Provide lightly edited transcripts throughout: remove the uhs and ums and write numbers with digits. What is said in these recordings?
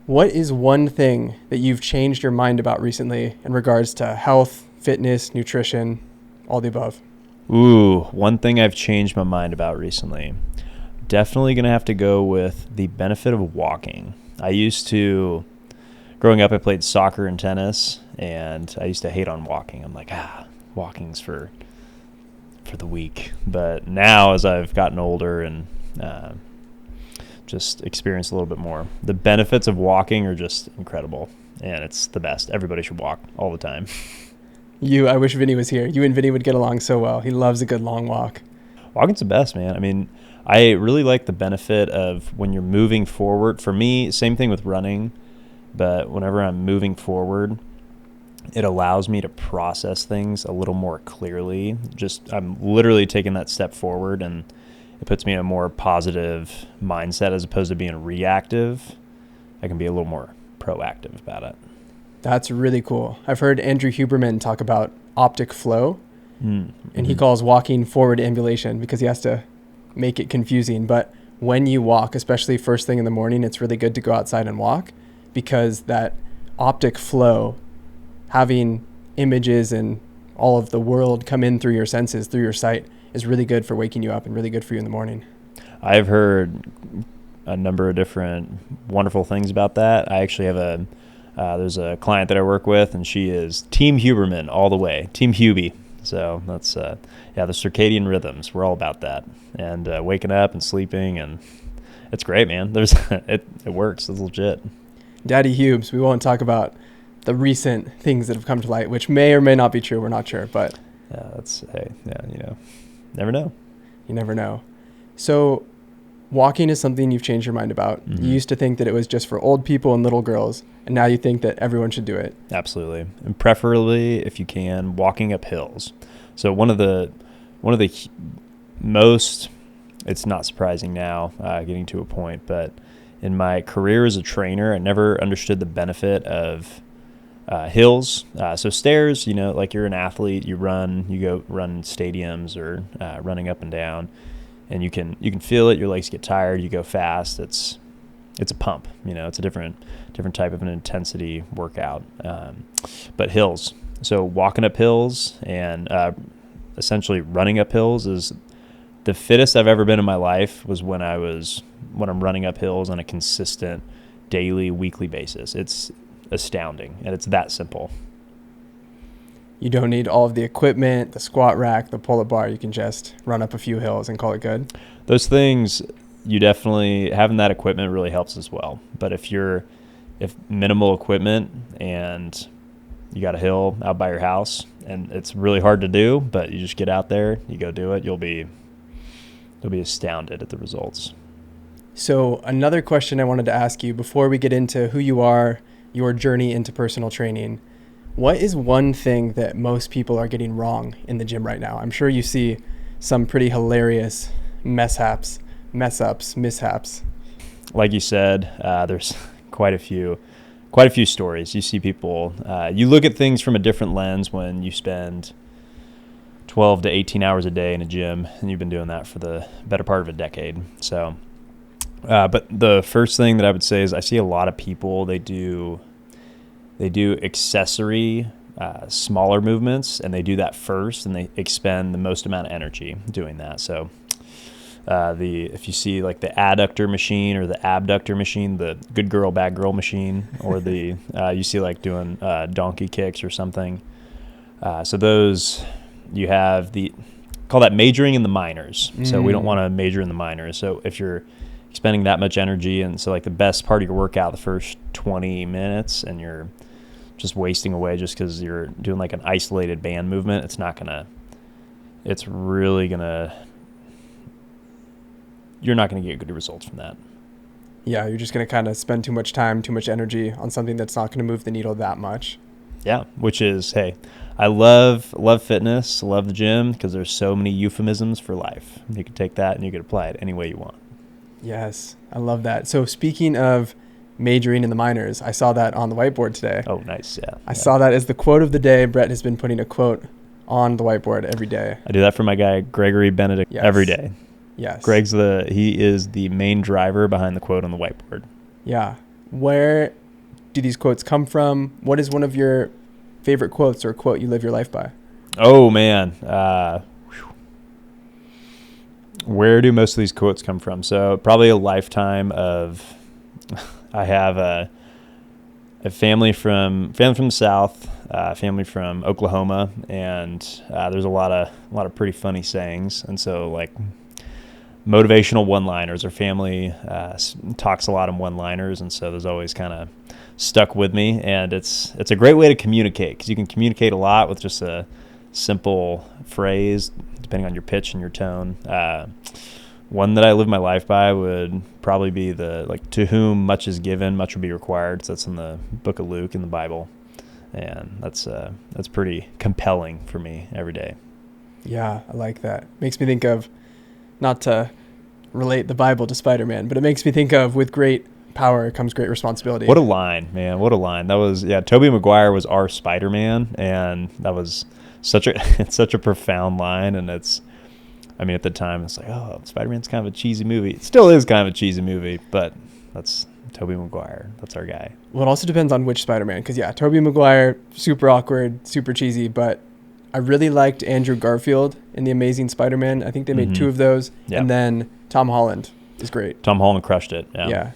What is one thing that you've changed your mind about recently in regards to health, fitness, nutrition, all the above? Ooh, one thing I've changed my mind about recently. Definitely going to have to go with the benefit of walking. Growing up, I played soccer and tennis, and I used to hate on walking. I'm like, walking's for the weak. But now, as I've gotten older and just experienced a little bit more, the benefits of walking are just incredible, and it's the best. Everybody should walk all the time. I wish Vinny was here. You and Vinny would get along so well. He loves a good long walk. Walking's the best, man. I mean, I really like the benefit of when you're moving forward. For me, same thing with running, but whenever I'm moving forward, it allows me to process things a little more clearly. I'm literally taking that step forward, and it puts me in a more positive mindset as opposed to being reactive. I can be a little more proactive about it. That's really cool. I've heard Andrew Huberman talk about optic flow, and he calls walking forward ambulation because he has to make it confusing. But when you walk, especially first thing in the morning, it's really good to go outside and walk, because that optic flow, having images and all of the world come in through your senses, through your sight, is really good for waking you up and really good for you in the morning. I've heard a number of different wonderful things about that. I actually have there's a client that I work with, and she is Team Huberman all the way, Team Hubie. So that's, the circadian rhythms, we're all about that. And waking up and sleeping, and it's great, man. It works, it's legit. Daddy Hubes, we won't talk about the recent things that have come to light, which may or may not be true, we're not sure, but. Never know. You never know. So walking is something you've changed your mind about. Mm-hmm. You used to think that it was just for old people and little girls, and now you think that everyone should do it. Absolutely. And preferably, if you can, walking up hills. So one of the most, it's not surprising now, getting to a point, but in my career as a trainer, I never understood the benefit of hills. So stairs, like you're an athlete, you go run in stadiums or running up and down, and you can feel it. Your legs get tired. You go fast. It's a pump. It's a different type of an intensity workout. But hills. So walking up hills and essentially running up hills is the fittest I've ever been in my life. Was when I'm running up hills on a consistent daily, weekly basis. It's astounding, and it's that simple. You don't need all of the equipment, the squat rack, the pull-up bar. You can just run up a few hills and call it good. Those things, you definitely, having that equipment really helps as well. But if minimal equipment and you got a hill out by your house, and it's really hard to do, but you just get out there, you go do it, you'll be astounded at the results. So another question I wanted to ask you before we get into who you are, your journey into personal training, what is one thing that most people are getting wrong in the gym right now? I'm sure you see some pretty hilarious mishaps. Like you said, there's quite a few stories. You see people, you look at things from a different lens when you spend 12 to 18 hours a day in a gym, and you've been doing that for the better part of a decade. So, but the first thing that I would say is I see a lot of people, they do accessory, smaller movements, and they do that first, and they expend the most amount of energy doing that. So if you see like the adductor machine or the abductor machine, the good girl, bad girl machine, or the you see like doing donkey kicks or something. So those, you have call that majoring in the minors. So we don't want to major in the minors. So if you're expending that much energy, and so like the best part of your workout, the first 20 minutes, and you're just wasting away just because you're doing like an isolated band movement, you're not going to get good results from that. Yeah, you're just going to kind of spend too much time, too much energy on something that's not going to move the needle that much. Yeah, which is, hey, I love fitness, love the gym, because there's so many euphemisms for life. You can take that and you can apply it any way you want. Yes, I love that. So speaking of majoring in the minors, I saw that on the whiteboard today. Oh, nice. Yeah. I saw that as the quote of the day. Brett has been putting a quote on the whiteboard every day. I do that for my guy, Gregory Benedict, every day. Yes. He is the main driver behind the quote on the whiteboard. Yeah. Where do these quotes come from? What is one of your favorite quotes or quote you live your life by? Oh, man. Where do most of these quotes come from? So probably a lifetime of, I have a family from the South, family from Oklahoma, and there's a lot of pretty funny sayings. And so like motivational one-liners, our family talks a lot in one-liners, and so there's always kind of stuck with me. And it's a great way to communicate, because you can communicate a lot with just a simple phrase, depending on your pitch and your tone. One that I live my life by would probably be to whom much is given, much will be required. So that's in the book of Luke in the Bible. And that's pretty compelling for me every day. Yeah, I like that. Makes me think of, not to relate the Bible to Spider-Man, but it makes me think of, with great power comes great responsibility. What a line, man. What a line. That was, Tobey Maguire was our Spider-Man, and that was it's such a profound line. And at the time, it's like, oh, Spider-Man's kind of a cheesy movie. It still is kind of a cheesy movie, but that's Tobey Maguire. That's our guy. Well, it also depends on which Spider-Man, because, Tobey Maguire, super awkward, super cheesy, but I really liked Andrew Garfield in The Amazing Spider-Man. I think they made 2 of those. Yep. And then Tom Holland is great. Tom Holland crushed it. Yeah.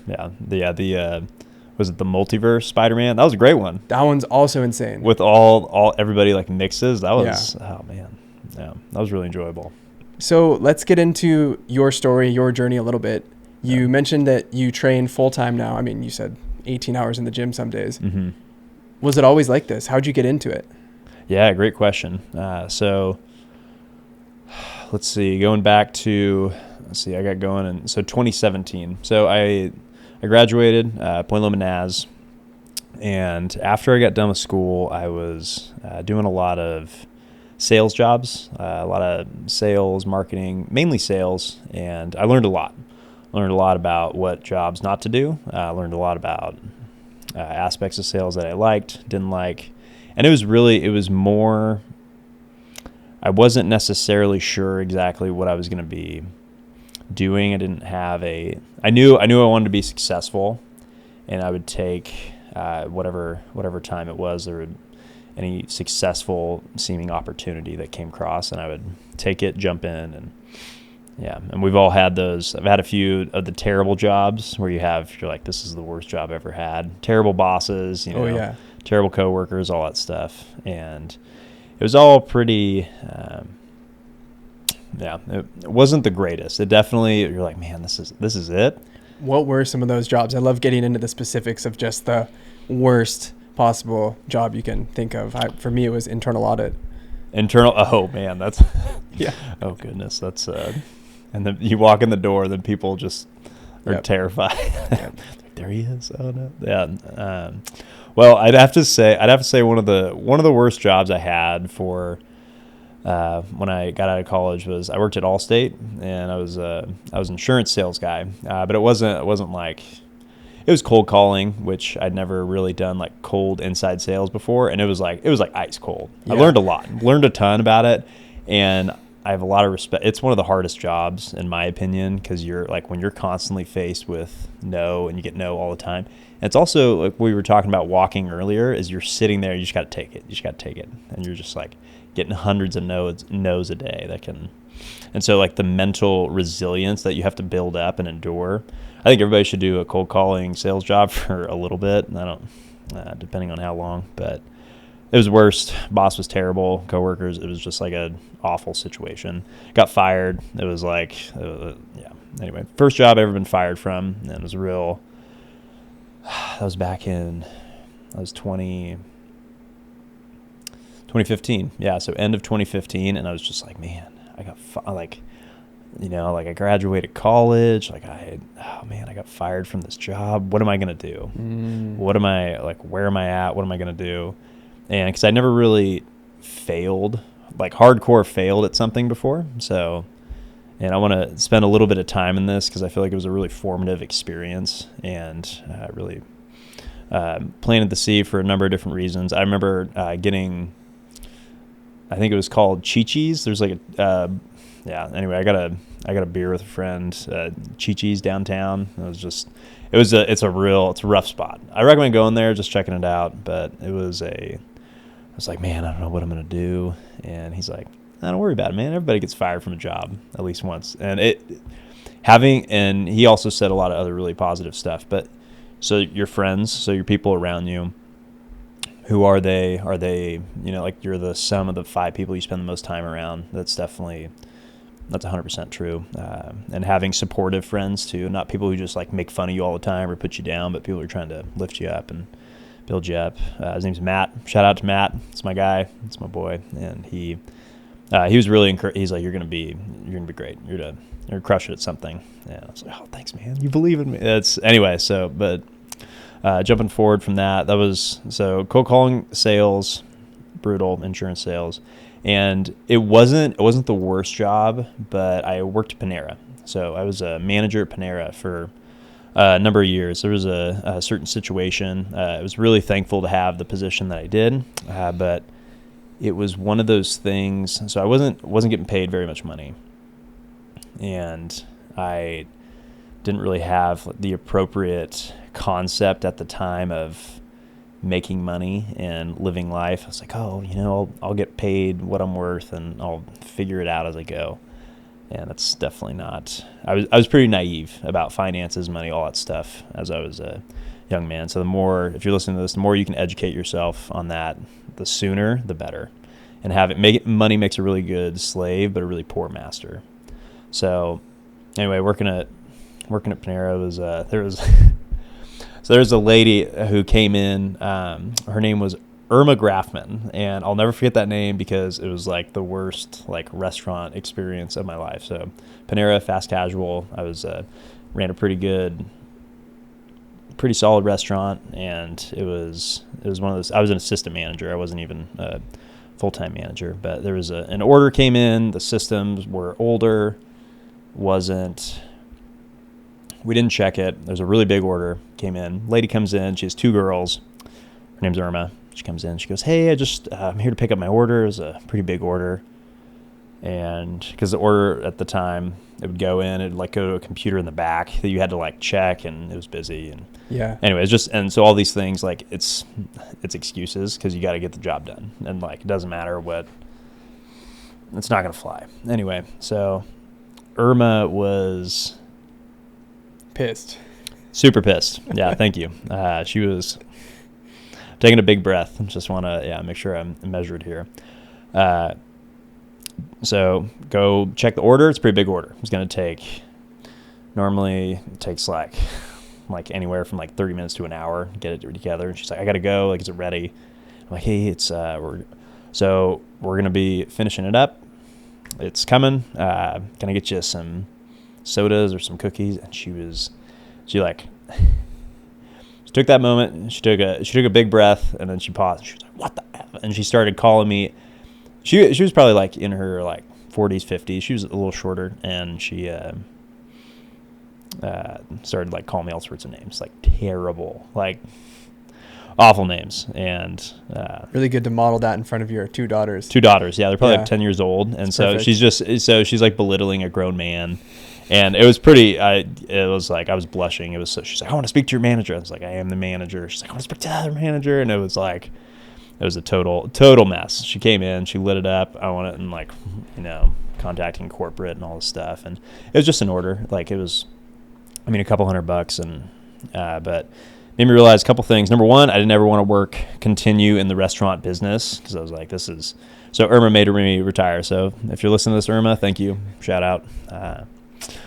Was it the multiverse Spider-Man? That was a great one. That one's also insane. With all everybody like mixes. That was, oh man. Yeah, that was really enjoyable. So let's get into your story, your journey a little bit. You mentioned that you train full-time now. I mean, you said 18 hours in the gym some days. Mm-hmm. Was it always like this? How'd you get into it? Yeah, great question. So let's see, I got going in 2017. So I graduated Point Loma NAS, and after I got done with school, I was doing a lot of sales jobs, a lot of sales, marketing, mainly sales, and I learned a lot. Learned a lot about what jobs not to do. Learned a lot about aspects of sales that I liked, didn't like. And it was more, I wasn't necessarily sure exactly what I was going to be doing. I didn't have I knew I wanted to be successful, and I would take whatever time it was, there would any successful seeming opportunity that came across, and I would take it, jump in, and we've all had those. I've had a few of the terrible jobs where you're like, this is the worst job I've ever had. Terrible bosses, terrible coworkers, all that stuff. And it was all pretty, it wasn't the greatest. It definitely, you're like, man, this is it. What were some of those jobs? I love getting into the specifics of just the worst possible job you can think of. For me, it was internal audit. Oh man, that's, yeah. Oh goodness. That's, and then you walk in the door, then people just are terrified. Yep. There he is. Oh no. Yeah. Well, I'd have to say one of the worst jobs I had for when I got out of college was I worked at Allstate, and I was an insurance sales guy. But it wasn't like, it was cold calling, which I'd never really done like cold inside sales before, and it was like ice cold. Yeah. I learned a ton about it, and I have a lot of respect. It's one of the hardest jobs in my opinion, because you're like, when you're constantly faced with no, and you get no all the time. And it's also like we were talking about walking earlier, is you're sitting there, you just got to take it. And you're just like getting hundreds of no's a day and so like the mental resilience that you have to build up and endure. I think everybody should do a cold calling sales job for a little bit. I don't, depending on how long, but it was worst. Boss was terrible. Coworkers, it was just like an awful situation. Got fired. It was like, Anyway, first job I've ever been fired from, and it was that was back in, 2015. Yeah, so end of 2015, and I was just like, man, I got I graduated college, I got fired from this job. What am I going to do? Where am I at? What am I going to do? And because I never really failed, hardcore failed at something before. So, and I want to spend a little bit of time in this because I feel like it was a really formative experience, and really planted the seed for a number of different reasons. I remember getting, I think it was called Chi-Chi's. There's yeah. Anyway, I got a beer with a friend, Chi-Chi's downtown. It's a rough spot. I recommend going there, just checking it out. But I was like, man, I don't know what I'm going to do. And he's like, don't worry about it, man. Everybody gets fired from a job at least once. And and he also said a lot of other really positive stuff. But so your friends, so your people around you, who are they? Are they, like you're the sum of the 5 people you spend the most time around? That's 100% true. And having supportive friends too, not people who just like make fun of you all the time or put you down, but people who are trying to lift you up and build you up. His name's Matt. Shout out to Matt. It's my guy. It's my boy. And he was really encouraged. He's like, you're gonna be great. You're gonna crush it at something. And I was like, oh, thanks, man. You believe in me. Jumping forward from that was cold calling sales, brutal insurance sales. And it wasn't the worst job, but I worked at Panera. So I was a manager at Panera for a number of years. There was a certain situation. I was really thankful to have the position that I did, but it was one of those things. So I wasn't getting paid very much money, and I didn't really have the appropriate concept at the time of making money and living life. I was like, I'll get paid what I'm worth and I'll figure it out as I go. And that's definitely not. I was pretty naive about finances, money, all that stuff as I was a young man. So if you're listening to this, the more you can educate yourself on that, the sooner the better. And money makes a really good slave, but a really poor master. So anyway, working at Panera so there's a lady who came in. Her name was Irma Grafman, and I'll never forget that name because it was like the worst like restaurant experience of my life. So Panera, fast casual. I ran a pretty solid restaurant, and it was one of those. I was an assistant manager. I wasn't even a full-time manager, but there was an order came in. The systems were older. We didn't check it. There's a really big order came in. Lady comes in. She has 2 girls. Her name's Irma. She comes in. She goes, hey, I'm here to pick up my order. It was a pretty big order. And because the order at the time, it would go in, it'd like go to a computer in the back that you had to like check, and it was busy. And yeah. Anyway, so all these things, like it's excuses because you got to get the job done. And like, it doesn't matter what, it's not going to fly. Anyway, so Irma was pissed. Super pissed. Yeah, thank you. She was taking a big breath. Just want to make sure I'm measured here. So go check the order. It's a pretty big order. It's going to normally it takes like anywhere from like 30 minutes to an hour to get it together. And she's like, I got to go. Like, is it ready? I'm like, hey, we're going to be finishing it up. It's coming. Can I get you some sodas or some cookies? And she took that moment and she took a big breath, and then she paused. She was like, what the F? And she started calling me. She was probably like in her like 40s, 50s. She was a little shorter, and she started like calling me all sorts of names, like terrible, like awful names. And really good to model that in front of your 2 daughters. 2 daughters, yeah, they're probably like 10 years old, and so perfect. She's like belittling a grown man. And it was it was like, I was blushing. She's like, I want to speak to your manager. I was like, I am the manager. She's like, I want to speak to the other manager. And it was a total mess. She came in, she lit it up. I wanted, and like, contacting corporate and all this stuff. And it was just an order. Like it was, a couple $100, and, but made me realize a couple things. Number one, I didn't ever want to continue in the restaurant business, because I was like, so Irma made me retire. So if you're listening to this, Irma, thank you. Shout out.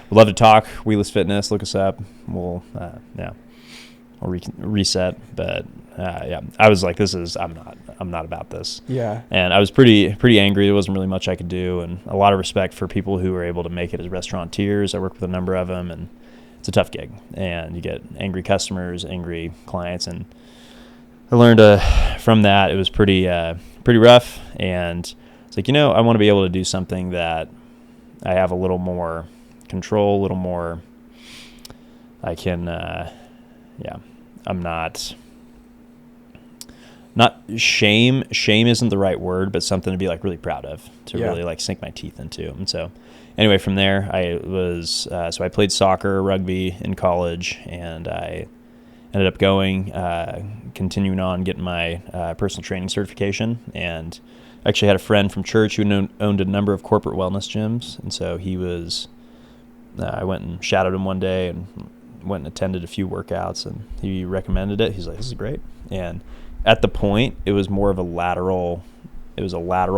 We'd love to talk. Wheelesss Fitness, look us up. We'll reset. But I was like, I'm not about this. Yeah. And I was pretty angry. There wasn't really much I could do, and a lot of respect for people who were able to make it as restaurateurs. I worked with a number of them, and it's a tough gig, and you get angry customers, angry clients, and I learned from that. It was pretty rough, and it's like, I want to be able to do something that I have a little more control, a little more, I'm not not shame isn't the right word, but something to be like really proud of, to Yeah. really like sink my teeth into. And so anyway, from there I was so I played soccer, rugby in college, and I ended up continuing on getting my personal training certification, and actually had a friend from church who owned a number of corporate wellness gyms. And so I went and shadowed him one day and went and attended a few workouts, and he recommended it. He's like, this is great. And at the point, it was more of a lateral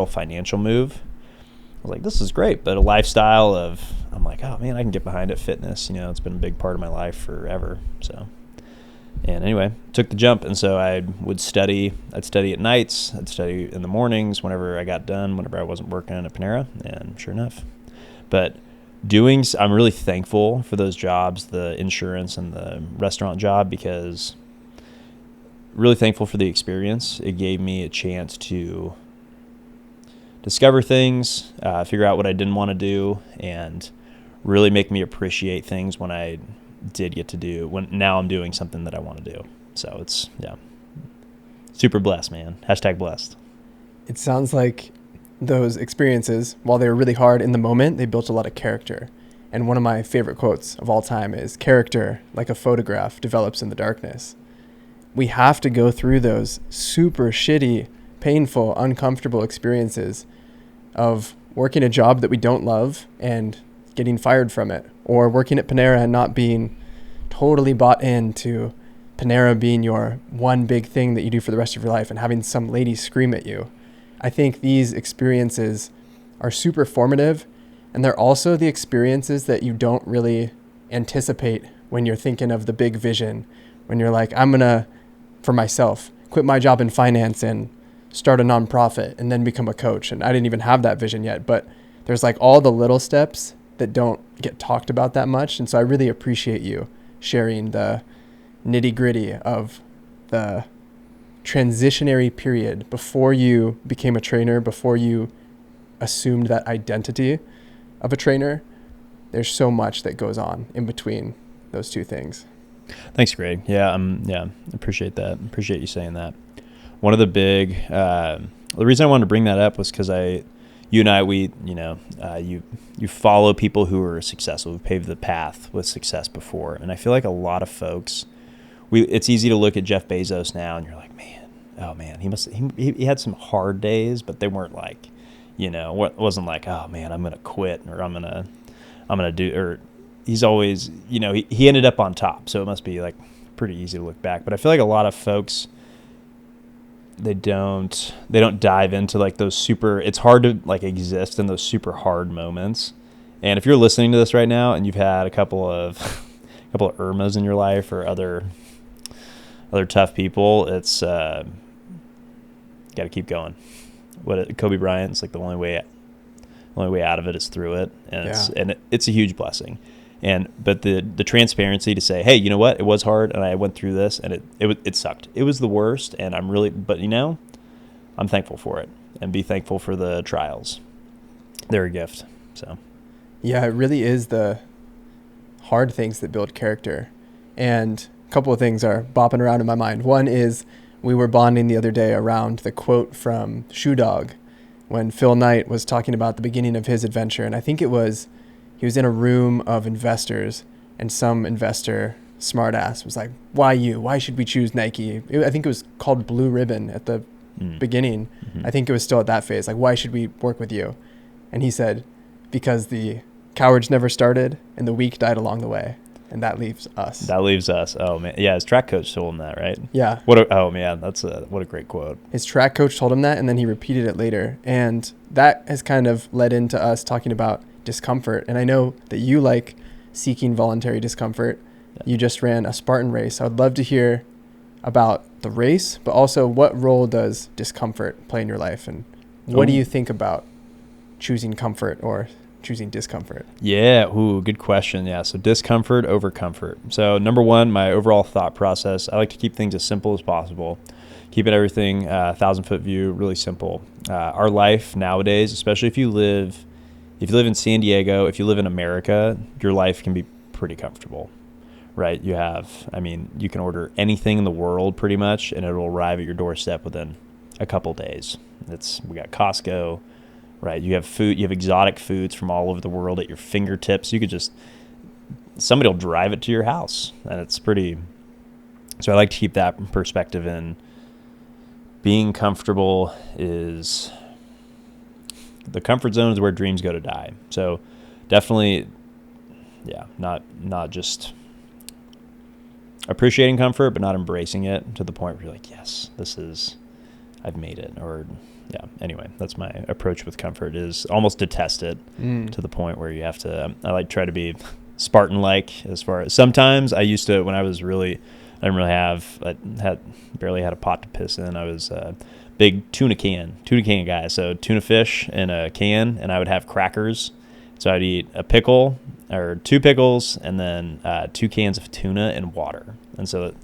financial move. I was like, this is great, but a lifestyle I'm like, oh man, I can get behind it. Fitness, it's been a big part of my life forever. So, and anyway, took the jump. And so I'd study at nights, I'd study in the mornings whenever I got done, whenever I wasn't working at Panera, and sure enough. But I'm really thankful for those jobs, the insurance and the restaurant job, because really thankful for the experience. It gave me a chance to discover things, figure out what I didn't want to do, and really make me appreciate things when I did get to do, when now I'm doing something that I want to do. So it's, super blessed, man. #blessed. It sounds like those experiences, while they were really hard in the moment, they built a lot of character. And one of my favorite quotes of all time is, character, like a photograph, develops in the darkness. We have to go through those super shitty, painful, uncomfortable experiences of working a job that we don't love and getting fired from it, or working at Panera and not being totally bought into Panera being your one big thing that you do for the rest of your life, and having some lady scream at you. I think these experiences are super formative, and they're also the experiences that you don't really anticipate when you're thinking of the big vision, when you're like, I'm going to, for myself, quit my job in finance and start a nonprofit and then become a coach. And I didn't even have that vision yet, but there's like all the little steps that don't get talked about that much. And so I really appreciate you sharing the nitty gritty of the transitionary period before you became a trainer, before you assumed that identity of a trainer. There's so much that goes on in between those two things. Thanks, Greg. Yeah, appreciate that. Appreciate you saying that. One of the big, the reason I wanted to bring that up was because you and I, you follow people who are successful, who paved the path with success before. And I feel like a lot of folks, it's easy to look at Jeff Bezos now and you're like, man, he had some hard days, but they weren't like, it wasn't like, oh man, I'm going to quit, or I'm going to do, or he's always, he ended up on top. So it must be like pretty easy to look back. But I feel like a lot of folks, they don't dive into like those super, it's hard to like exist in those super hard moments. And if you're listening to this right now and you've had a couple of Irmas in your life, or other tough people, it's got to keep going. Kobe Bryant's like the only way out of it is through it, and it's a huge blessing. But the transparency to say, hey, you know what? It was hard, and I went through this, and it sucked. It was the worst, and but I'm thankful for it, and be thankful for the trials. They're a gift. So, yeah, it really is the hard things that build character. And a couple of things are bopping around in my mind. One is, we were bonding the other day around the quote from Shoe Dog when Phil Knight was talking about the beginning of his adventure. And I think he was in a room of investors, and some investor smartass was like, why you? Why should we choose Nike? I think it was called Blue Ribbon at the beginning. Mm-hmm. I think it was still at that phase. Like, why should we work with you? And he said, because the cowards never started and the weak died along the way. And that leaves us. Oh man. Yeah. His track coach told him that, right? Yeah. What a great quote. His track coach told him that, and then he repeated it later. And that has kind of led into us talking about discomfort. And I know that you like seeking voluntary discomfort. Yeah. You just ran a Spartan race. I would love to hear about the race, but also what role does discomfort play in your life? And what do you think about choosing comfort or choosing discomfort? Yeah. Ooh, good question. Yeah. So discomfort over comfort. So number one, my overall thought process, I like to keep things as simple as possible. Keeping everything 1,000-foot view, really simple. Our life nowadays, especially if you live in San Diego, if you live in America, your life can be pretty comfortable, right? You can order anything in the world pretty much, and it'll arrive at your doorstep within a couple days. We got Costco, right? You have food, you have exotic foods from all over the world at your fingertips. Somebody will drive it to your house, and it's pretty. So I like to keep that perspective in. Being comfortable is the comfort zone is where dreams go to die. So definitely, yeah, not just appreciating comfort, but not embracing it to the point where you're like, yes, I've made it. Or yeah, anyway, that's my approach with comfort, is almost detest it to the point where you have to, I like try to be Spartan-like as far as, sometimes I used to, when I was really, barely had a pot to piss in. I was a big tuna can guy. So tuna fish in a can, and I would have crackers. So I'd eat a pickle or 2 pickles and then 2 cans of tuna and water. And so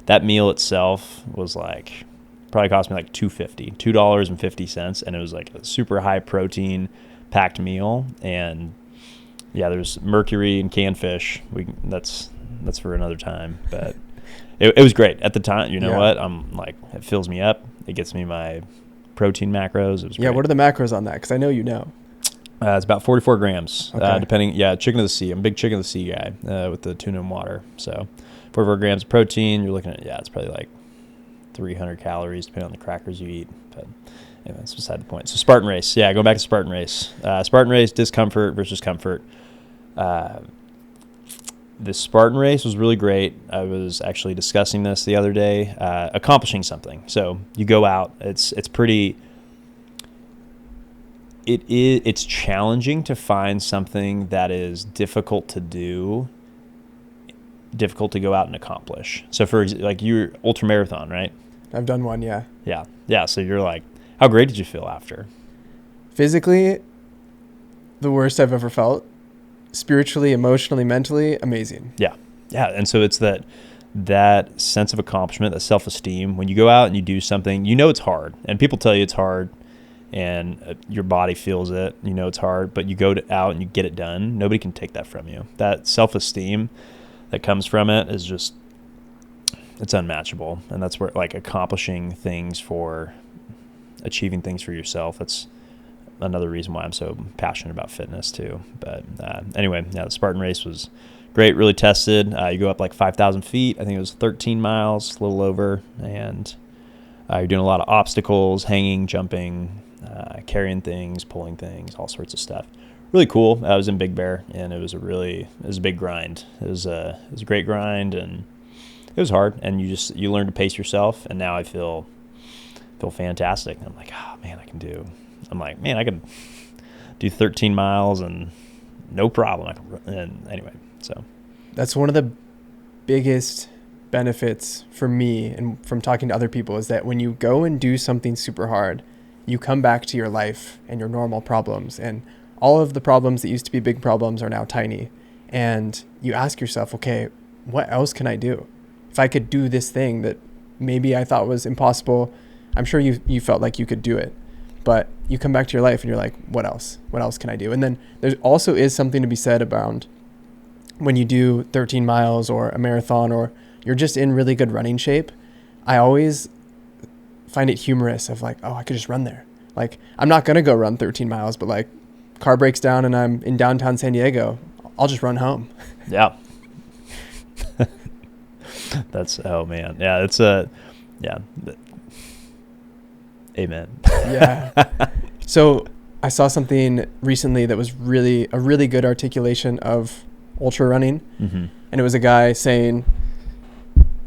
that meal itself was like, probably cost me like $2.50, and it was like a super high protein packed meal. And yeah, there's mercury in canned fish. That's for another time, but it was great at the time. You know what? I'm like, it fills me up. It gets me my protein macros. It was great. What are the macros on that? Because I know you know. It's about 44 grams, okay. Depending. Yeah, chicken of the sea. I'm a big chicken of the sea guy with the tuna and water. So 44 grams of protein. You're looking at, it's probably like 300 calories depending on the crackers you eat. But anyway, that's beside the point. So Spartan race. Yeah, going back to Spartan race. Spartan race, discomfort versus comfort. The Spartan race was really great. I was actually discussing this the other day, accomplishing something. So you go out, it's challenging to find something that is difficult to do, difficult to go out and accomplish. So for like you're ultra marathon, right? I've done one. Yeah. So you're like, how great did you feel after? Physically, the worst I've ever felt. Spiritually, emotionally, mentally, amazing. Yeah. And so it's that sense of accomplishment, that self-esteem. When you go out and you do something, it's hard, and people tell you it's hard, and your body feels it. It's hard, but you go out and you get it done. Nobody can take that from you. That self-esteem that comes from it is just, it's unmatchable. And that's where, like, achieving things for yourself, that's another reason why I'm so passionate about fitness too. But anyway, the Spartan race was great, really tested. You go up like 5,000 feet. I think it was 13 miles, a little over. And you're doing a lot of obstacles, hanging, jumping, carrying things, pulling things, all sorts of stuff. Really cool. I was in Big Bear, and it was a big grind. It was a great grind, and it was hard. And you learn to pace yourself. And now I feel fantastic. I'm like, oh man, I can do 13 miles and no problem. And anyway, so that's one of the biggest benefits for me and from talking to other people, is that when you go and do something super hard, you come back to your life and your normal problems, and all of the problems that used to be big problems are now tiny. And you ask yourself, okay, what else can I do? If I could do this thing that maybe I thought was impossible, I'm sure you felt like you could do it. But you come back to your life and you're like, what else? What else can I do? And then there also is something to be said about when you do 13 miles or a marathon, or you're just in really good running shape. I always find it humorous of like, oh, I could just run there. Like, I'm not going to go run 13 miles, but like, car breaks down and I'm in downtown San Diego, I'll just run home. Yeah. Oh man. Yeah. It's yeah. Amen. Yeah. So I saw something recently that was really a really good articulation of ultra running. Mm-hmm. And it was a guy saying,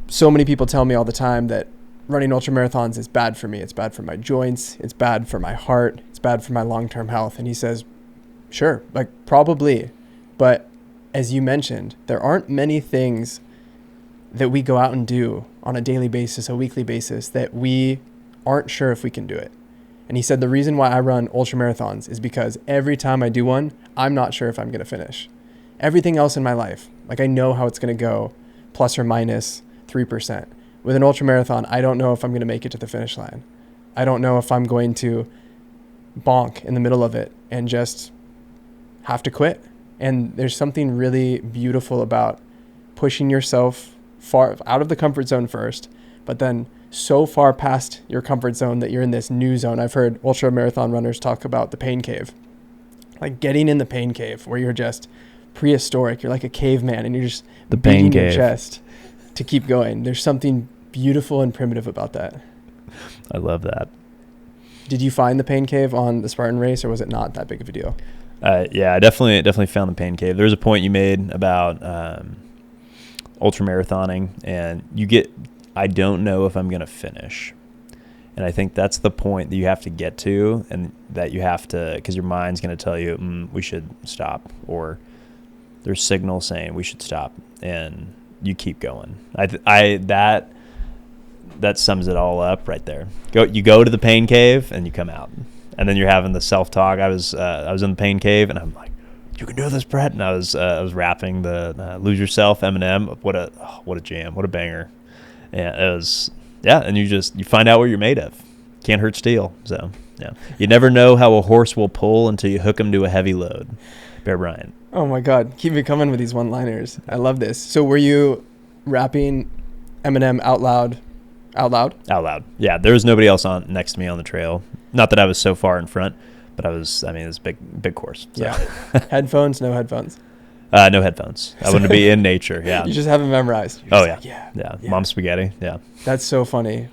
so many people tell me all the time that running ultra marathons is bad for me. It's bad for my joints. It's bad for my heart. It's bad for my long-term health. And he says, sure, like probably. But as you mentioned, there aren't many things that we go out and do on a daily basis, a weekly basis, that we aren't sure if we can do it. And he said the reason why I run ultra marathons is because every time I do one, I'm not sure if I'm going to finish. Everything else in my life, like I know how it's going to go, plus or minus 3%. With an ultra marathon, I don't know if I'm going to make it to the finish line. I don't know if I'm going to bonk in the middle of it and just have to quit. And there's something really beautiful about pushing yourself far out of the comfort zone first, but then so far past your comfort zone that you're in this new zone. I've heard ultra marathon runners talk about the pain cave, like getting in the pain cave where you're just prehistoric. You're like a caveman and you're just beating your chest to keep going. There's something beautiful and primitive about that. I love that. Did you find the pain cave on the Spartan race, or was it not that big of a deal? Yeah, I definitely found the pain cave. There's a point you made about ultra marathoning, and I don't know if I'm going to finish. And I think that's the point that you have to get to, and that you have to, because your mind's going to tell you, we should stop, or there's signals saying we should stop, and you keep going. That sums it all up right there. You go to the pain cave and you come out, and then you're having the self-talk. I was in the pain cave and I'm like, you can do this, Brett. And I was rapping the Lose Yourself Eminem. What a jam, what a banger. And it was, and you find out what you're made of. Can't hurt steel. So yeah, you never know how a horse will pull until you hook him to a heavy load. Bear Bryant. Oh my God, keep me coming with these one-liners. I love this. So were you rapping Eminem out loud? Out loud. Yeah, there was nobody else next to me on the trail. Not that I was so far in front, but it was a big course. So. Yeah. Headphones, no headphones? No headphones. I wanted to be in nature, yeah. You just have it memorized. Yeah. Mom spaghetti, yeah. That's so funny.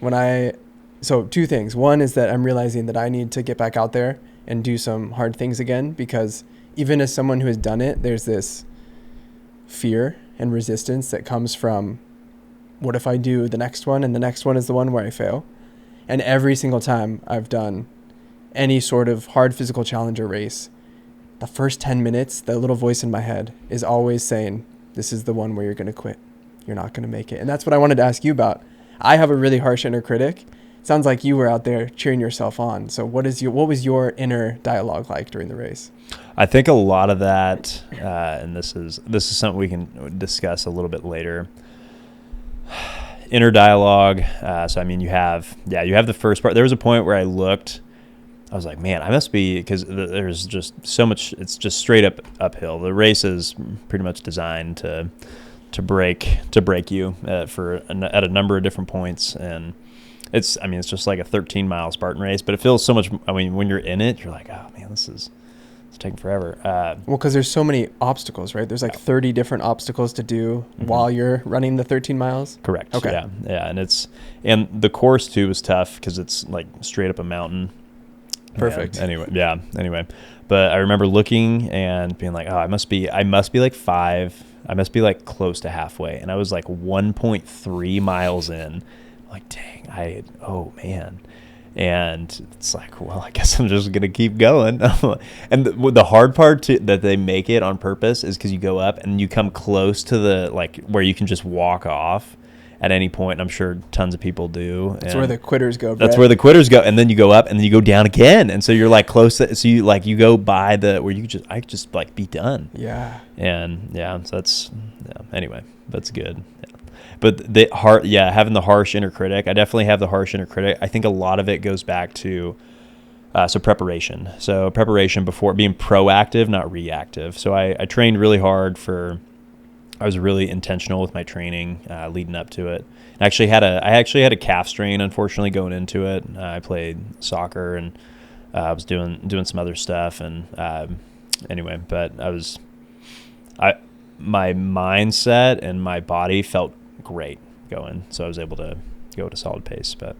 So two things. One is that I'm realizing that I need to get back out there and do some hard things again, because even as someone who has done it, there's this fear and resistance that comes from, what if I do the next one and the next one is the one where I fail? And every single time I've done any sort of hard physical challenge or race, the first 10 minutes, the little voice in my head is always saying, this is the one where you're going to quit. You're not going to make it. And that's what I wanted to ask you about. I have a really harsh inner critic. It sounds like you were out there cheering yourself on. So what was your inner dialogue like during the race? I think a lot of that, and this is something we can discuss a little bit later. Inner dialogue. So you have the first part. There was a point where I was like, man, I must be, because there's just so much. It's just straight uphill. The race is pretty much designed to break you at a number of different points, and it's just like a 13-mile Spartan race, but it feels so much. When you're in it, you're like, oh man, it's taking forever. Well, because there's so many obstacles, right? There's like 30 different obstacles to do while you're running the 13 miles. Correct. Okay. Yeah, and the course too was tough because it's like straight up a mountain. Perfect. Anyway, but I remember looking and being like, oh, I must be like 5. I must be like close to halfway, and I was like 1.3 miles in. Like, dang, oh man. And it's like, well, I guess I'm just going to keep going. And the hard part that they make it on purpose is because you go up and you come close to the, like, where you can just walk off at any point. And I'm sure tons of people do. That's where the quitters go, Brett. That's where the quitters go. And then you go up and then you go down again. And so you're like close to, so you go by where I could just like be done. Yeah. And so anyway, that's good. Yeah. But having the harsh inner critic, I definitely have the harsh inner critic. I think a lot of it goes back to preparation. So preparation before being proactive, not reactive. So I trained really hard I was really intentional with my training leading up to it. I actually had a calf strain, unfortunately, going into it. I played soccer and I was doing some other stuff. And anyway, but my mindset and my body felt great going, so I was able to go at a solid pace. But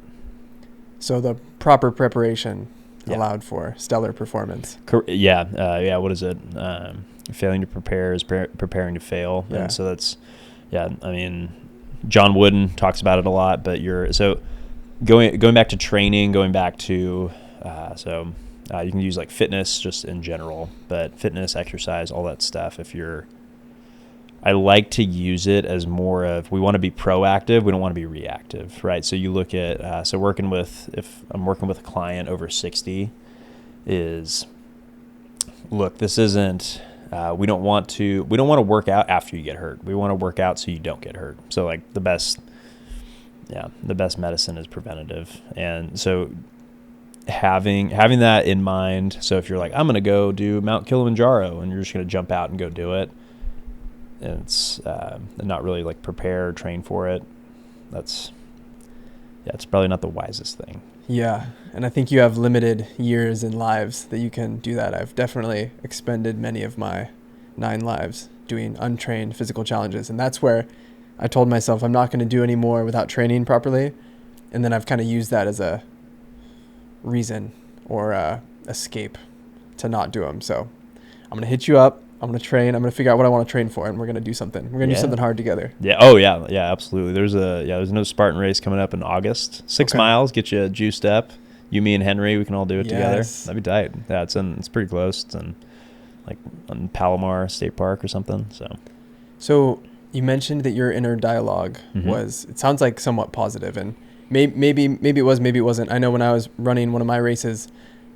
so the proper preparation allowed for stellar performance. What is it? Failing to prepare is preparing to fail. And so that's John Wooden talks about it a lot. But going back to training, going back to you can use like fitness just in general, but fitness, exercise, all that stuff. I like to use it as more of, we want to be proactive, we don't want to be reactive, right? So you look at, if I'm working with a client over 60, this isn't, we don't want to work out after you get hurt. We want to work out so you don't get hurt. So like the best medicine is preventative. And so having that in mind, so if you're like, I'm going to go do Mount Kilimanjaro and you're just going to jump out and go do it, it's not really like prepare or train for it. It's probably not the wisest thing. Yeah. And I think you have limited years and lives that you can do that. I've definitely expended many of my 9 lives doing untrained physical challenges. And that's where I told myself I'm not going to do any more without training properly. And then I've kind of used that as a reason or escape to not do them. So I'm going to hit you up. I'm going to train. I'm going to figure out what I want to train for, and we're going to do something. We're going to do something hard together. Yeah. Oh, yeah. Yeah, absolutely. There's another Spartan race coming up in August. 6 miles, get you juiced up. You, me, and Henry, we can all do it together. That'd be tight. Yeah, it's pretty close. It's in like on Palomar State Park or something. So you mentioned that your inner dialogue was, it sounds like somewhat positive, and maybe it was, maybe it wasn't. I know when I was running one of my races,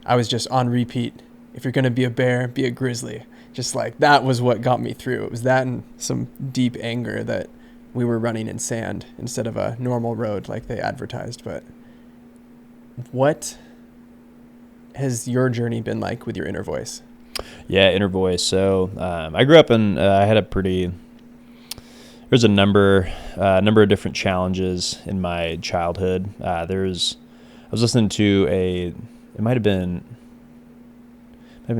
I was just on repeat. If you're going to be a bear, be a grizzly. Just like that was what got me through. It was that and some deep anger that we were running in sand instead of a normal road like they advertised. But what has your journey been like with your inner voice? Yeah, inner voice. So I grew up in, I had there's a number of different challenges in my childhood. I was listening to it might have been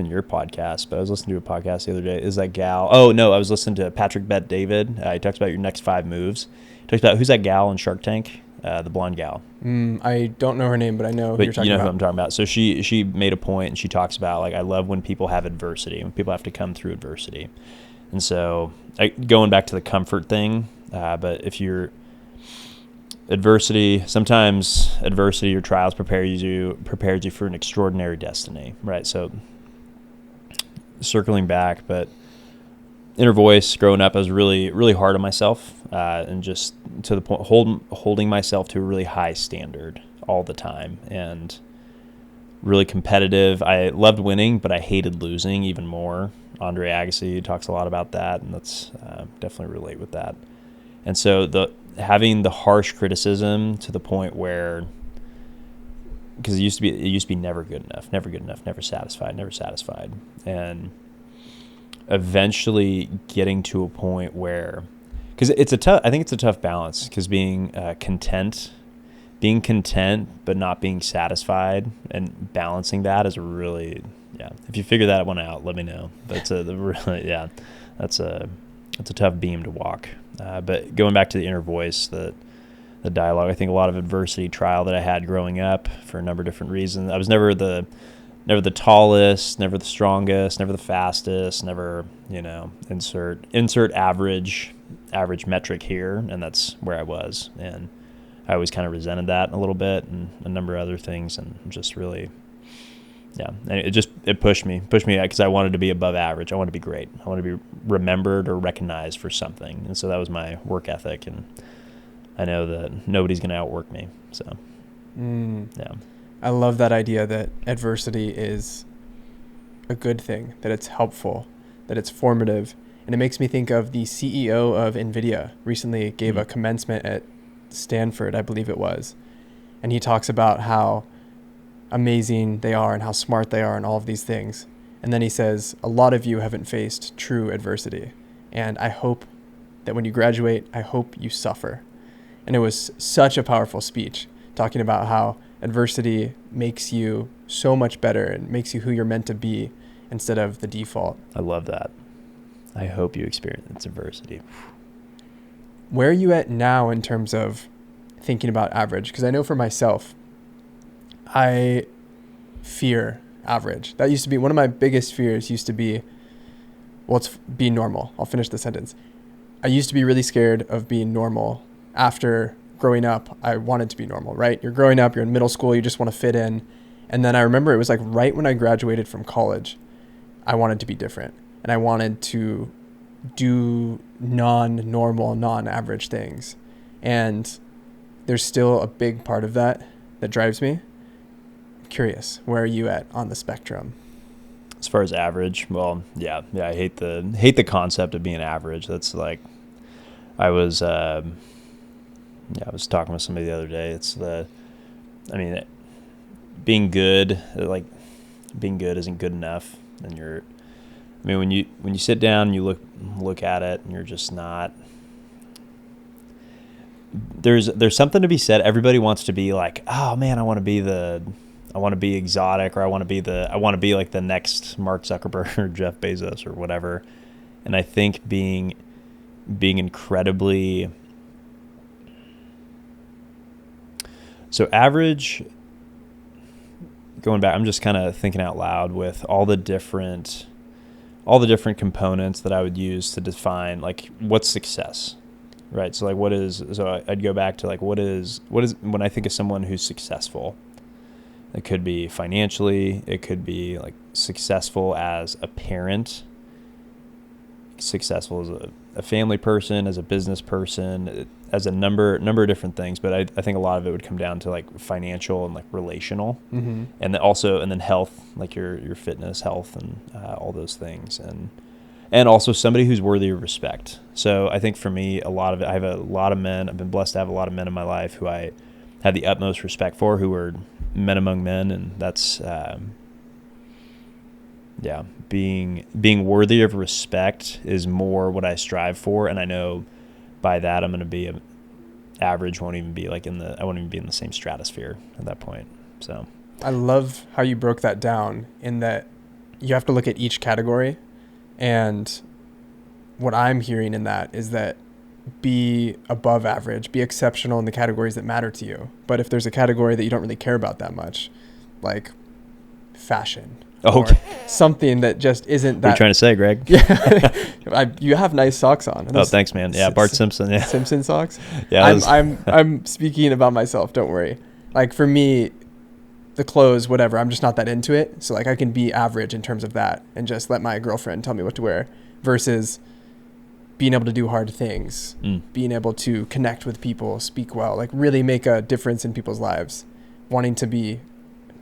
your podcast, but I was listening to a podcast the other day. Is that gal? Oh, no, I was listening to Patrick Bet-David. He talks about your next 5 moves. He talks about, who's that gal in Shark Tank? The blonde gal. I don't know her name, but I know who you're talking about. You know who I'm talking about. So she made a point, and she talks about, like, I love when people have adversity, when people have to come through adversity. And so going back to the comfort thing, but if you're sometimes adversity or trials prepares you for an extraordinary destiny, right? So circling back, but inner voice growing up, I was really, really hard on myself, and just to the point holding myself to a really high standard all the time, and really competitive. I loved winning, but I hated losing even more. Andre Agassi talks a lot about that, and that's definitely relate with that. And so having the harsh criticism to the point where, because it used to be never good enough, never satisfied, and eventually getting to a point where, because I think it's a tough balance, because being content but not being satisfied, and balancing that is really, if you figure that one out, let me know. That's that's a tough beam to walk. But going back to the inner voice, the dialogue, I think a lot of adversity trial that I had growing up for a number of different reasons. I was never the tallest, never the strongest, never the fastest, never, insert average metric here, and that's where I was. And I always kind of resented that a little bit, and a number of other things, and just really, and it pushed me because I wanted to be above average. I wanted to be great. I wanted to be remembered or recognized for something. And so that was my work ethic, and I know that nobody's going to outwork me. So, I love that idea that adversity is a good thing, that it's helpful, that it's formative. And it makes me think of the CEO of NVIDIA recently gave a commencement at Stanford, I believe it was. And he talks about how amazing they are and how smart they are and all of these things. And then he says, a lot of you haven't faced true adversity. And I hope that when you graduate, I hope you suffer. And it was such a powerful speech, talking about how adversity makes you so much better and makes you who you're meant to be instead of the default. I love that. I hope you experience adversity. Where are you at now in terms of thinking about average? Because I know for myself, I fear average. That used to be one of my biggest fears. It's being normal. I'll finish the sentence. I used to be really scared of being normal. After growing up, I wanted to be normal, right? You're growing up, you're in middle school, you just want to fit in. And then I remember it was like right when I graduated from college, I wanted to be different. And I wanted to do non-normal, non-average things. And there's still a big part of that drives me. I'm curious, where are you at on the spectrum? As far as average, well, I hate the concept of being average. That's like, I was talking with somebody the other day. Being good isn't good enough, and I mean, when you sit down and you look at it, and you're just not. There's something to be said. Everybody wants to be like, oh man, I want to be exotic, or I want to be like the next Mark Zuckerberg or Jeff Bezos or whatever. And I think being incredibly so average. Going back, I'm just kind of thinking out loud with all the different components that I would use to define like what's success. Right. So like I'd go back to like what is when I think of someone who's successful, it could be financially, it could be like successful as a parent, successful as a family person, as a business person, as a number of different things. But I think a lot of it would come down to like financial and like relational, and then health, like your fitness, health, and all those things, and also somebody who's worthy of respect. So I think for me, a lot of it, I have a lot of men. I've been blessed to have a lot of men in my life who I have the utmost respect for, who are men among men, and that's being worthy of respect is more what I strive for, and I know by that I'm going to be average. Won't even be like I won't even be in the same stratosphere at that point. So I love how you broke that down in that you have to look at each category. And what I'm hearing in that is that be above average, be exceptional in the categories that matter to you. But if there's a category that you don't really care about that much, like fashion or something that just isn't that. What are you trying to say, Greg? Yeah, you have nice socks on. Oh, thanks, man. Yeah, Bart Simpson. Yeah, Simpson socks. Yeah, I'm speaking about myself. Don't worry. Like for me, the clothes, whatever, I'm just not that into it. So like I can be average in terms of that and just let my girlfriend tell me what to wear versus being able to do hard things, being able to connect with people, speak well, like really make a difference in people's lives, wanting to be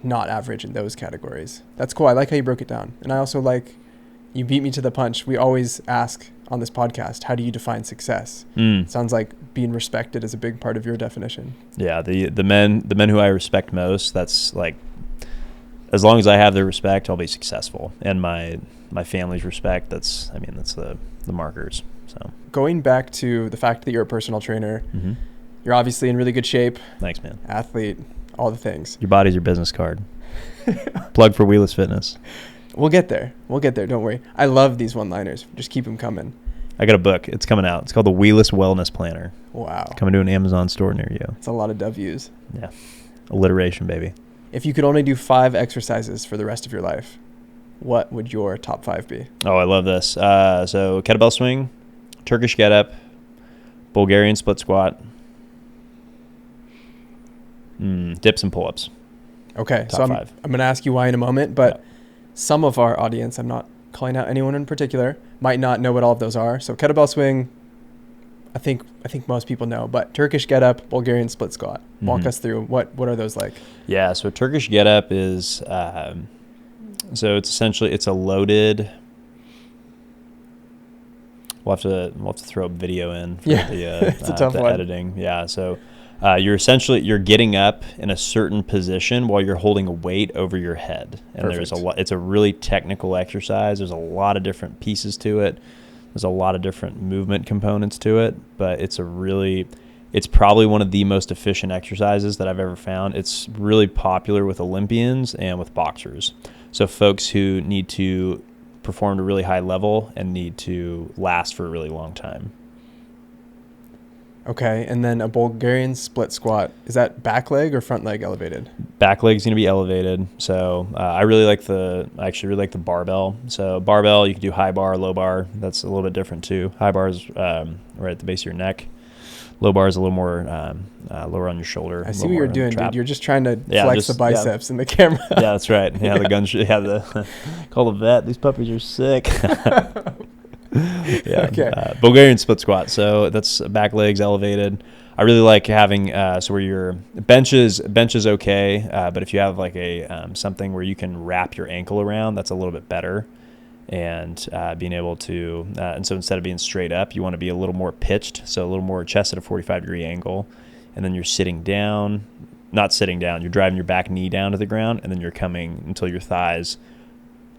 not average in those categories. That's cool. I like how you broke it down. And I also like you beat me to the punch. We always ask on this podcast, how do you define success? It sounds like being respected is a big part of your definition. Yeah, the men who I respect most, that's like, as long as I have their respect, I'll be successful. And my family's respect, that's the markers. So going back to the fact that you're a personal trainer, you're obviously in really good shape. Thanks, man. Athlete, all the things. Your body's your business card. Plug for Wheeless Fitness. We'll get there. Don't worry. I love these one-liners. Just keep them coming. I got a book. It's coming out. It's called the Wheeless Wellness Planner. Wow. Coming to an Amazon store near you. It's a lot of W's. Yeah. Alliteration, baby. If you could only do 5 exercises for the rest of your life, what would your top 5 be? Oh, I love this. So kettlebell swing, Turkish get up, Bulgarian split squat, dips and pull-ups. Okay. Top 5. I'm going to ask you why in a moment, but some of our audience, I'm not calling out anyone in particular, might not know what all of those are. So kettlebell swing, I think most people know, but Turkish get up, Bulgarian split squat. Walk us through what are those like? Yeah, so Turkish get up is so it's essentially a loaded. We'll have to throw a video in for it's a tough the one. editing. Yeah, so you're getting up in a certain position while you're holding a weight over your head. And Perfect. It's a really technical exercise. There's a lot of different pieces to it. There's a lot of different movement components to it, but it's probably one of the most efficient exercises that I've ever found. It's really popular with Olympians and with boxers. So folks who need to perform at a really high level and need to last for a really long time. Okay, and then a Bulgarian split squat. Is that back leg or front leg elevated? Back leg's going to be elevated. So I actually really like the barbell. So barbell, you can do high bar, low bar. That's a little bit different too. High bar is right at the base of your neck. Low bar is a little more lower on your shoulder. I see what you're doing, dude. You're just trying to flex the biceps in the camera. Yeah, that's right. Yeah, the gun. Call the vet. These puppies are sick. Yeah. Okay. Bulgarian split squat. So that's back legs elevated. I really like having so where your bench is okay, but if you have like a something where you can wrap your ankle around, that's a little bit better. And being able to and so instead of being straight up, you want to be a little more pitched, so a little more chest at a 45-degree angle, and then you're sitting down, not sitting down. You're driving your back knee down to the ground, and then you're coming until your thighs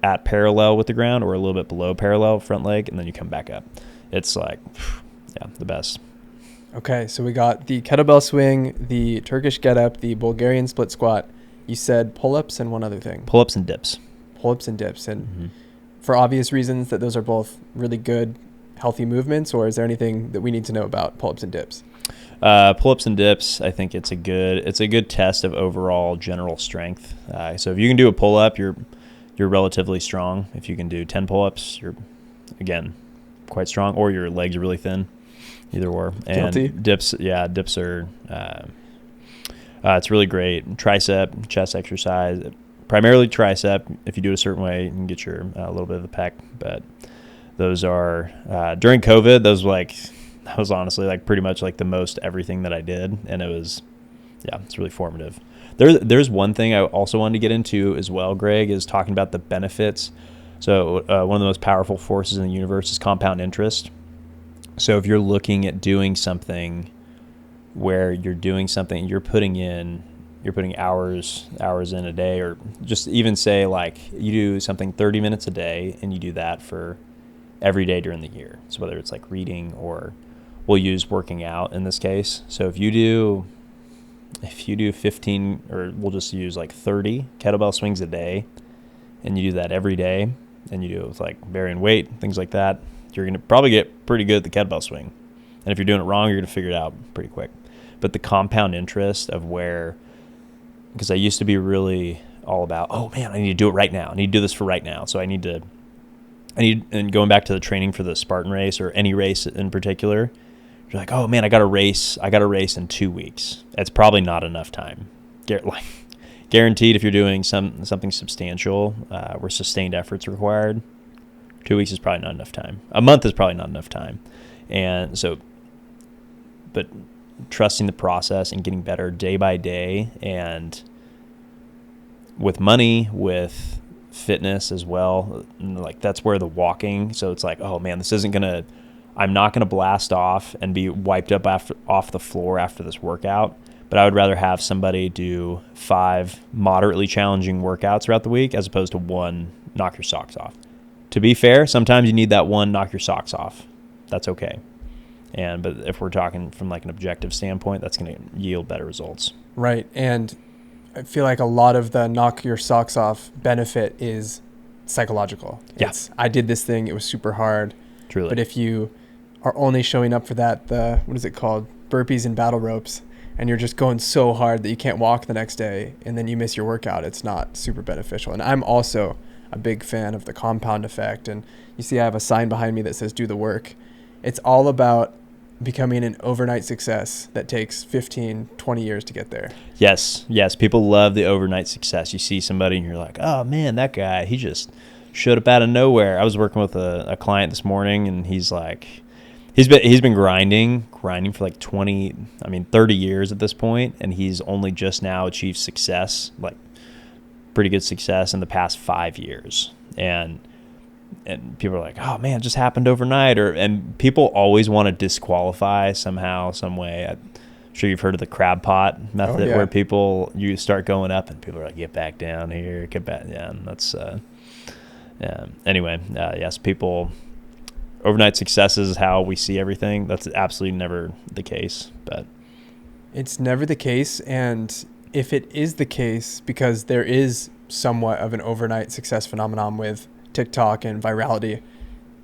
at parallel with the ground or a little bit below parallel front leg, and then you come back up. It's like, yeah, the best. Okay, so we got the kettlebell swing, the Turkish get-up, the Bulgarian split squat. You said pull-ups and one other thing. Pull-ups and dips. Pull-ups and dips. And for obvious reasons that those are both really good, healthy movements, or is there anything that we need to know about pull-ups and dips? Pull-ups and dips, I think it's a good test of overall general strength. So if you can do a pull-up, you're relatively strong. If you can do 10 pull-ups, you're, again, quite strong, or your legs are really thin. Either or. And Guilty. dips are, it's really great. Tricep, chest exercise, primarily tricep. If you do it a certain way, you can get your a little bit of the pec. But those are, during COVID, that was honestly like pretty much like the most everything that I did. And it's really formative. There's one thing I also wanted to get into as well, Greg, is talking about the benefits. So one of the most powerful forces in the universe is compound interest. So if you're looking at doing something where you're putting hours in a day, or just even say like you do something 30 minutes a day and you do that for every day during the year. So whether it's like reading, or we'll use working out in this case. So if you do 15, or we'll just use like 30 kettlebell swings a day, and you do that every day, and you do it with like varying weight, things like that, you're going to probably get pretty good at the kettlebell swing. And if you're doing it wrong, you're going to figure it out pretty quick. But the compound interest of because I used to be really all about, oh man, I need to do it right now. I need to do this for right now. So and going back to the training for the Spartan race, or any race in particular, you're like, oh man, I got to race in 2 weeks. That's probably not enough time. Guaranteed, if you're doing something substantial, where sustained effort's required, 2 weeks is probably not enough time. A month is probably not enough time. And so, but trusting the process and getting better day by day, and with money, with fitness as well, like that's where the walking. So it's like, oh man, I'm not going to blast off and be wiped up off the floor after this workout. But I would rather have somebody do 5 moderately challenging workouts throughout the week as opposed to 1 knock your socks off. To be fair, sometimes you need that 1 knock your socks off. That's okay. But if we're talking from like an objective standpoint, that's going to yield better results. Right. And I feel like a lot of the knock your socks off benefit is psychological. Yeah. I did this thing, it was super hard. Truly. But if you are only showing up for that, what is it called? Burpees and battle ropes, and you're just going so hard that you can't walk the next day, and then you miss your workout, it's not super beneficial. And I'm also a big fan of the compound effect. And you see I have a sign behind me that says do the work. It's all about becoming an overnight success that takes 15, 20 years to get there. Yes. People love the overnight success. You see somebody and you're like, oh man, that guy, he just showed up out of nowhere. I was working with a client this morning, and he's like, he's been grinding for like 30 years at this point, and he's only just now achieved success, like pretty good success in the past 5 years. And people are like, oh man, it just happened overnight. And people always want to disqualify somehow, some way. I'm sure you've heard of the crab pot method, where you start going up and people are like, get back down here, get back. Yeah. And that's, anyway, yes, overnight success is how we see everything. That's absolutely never the case, but it's never the case. And if it is the case, because there is somewhat of an overnight success phenomenon with TikTok and virality,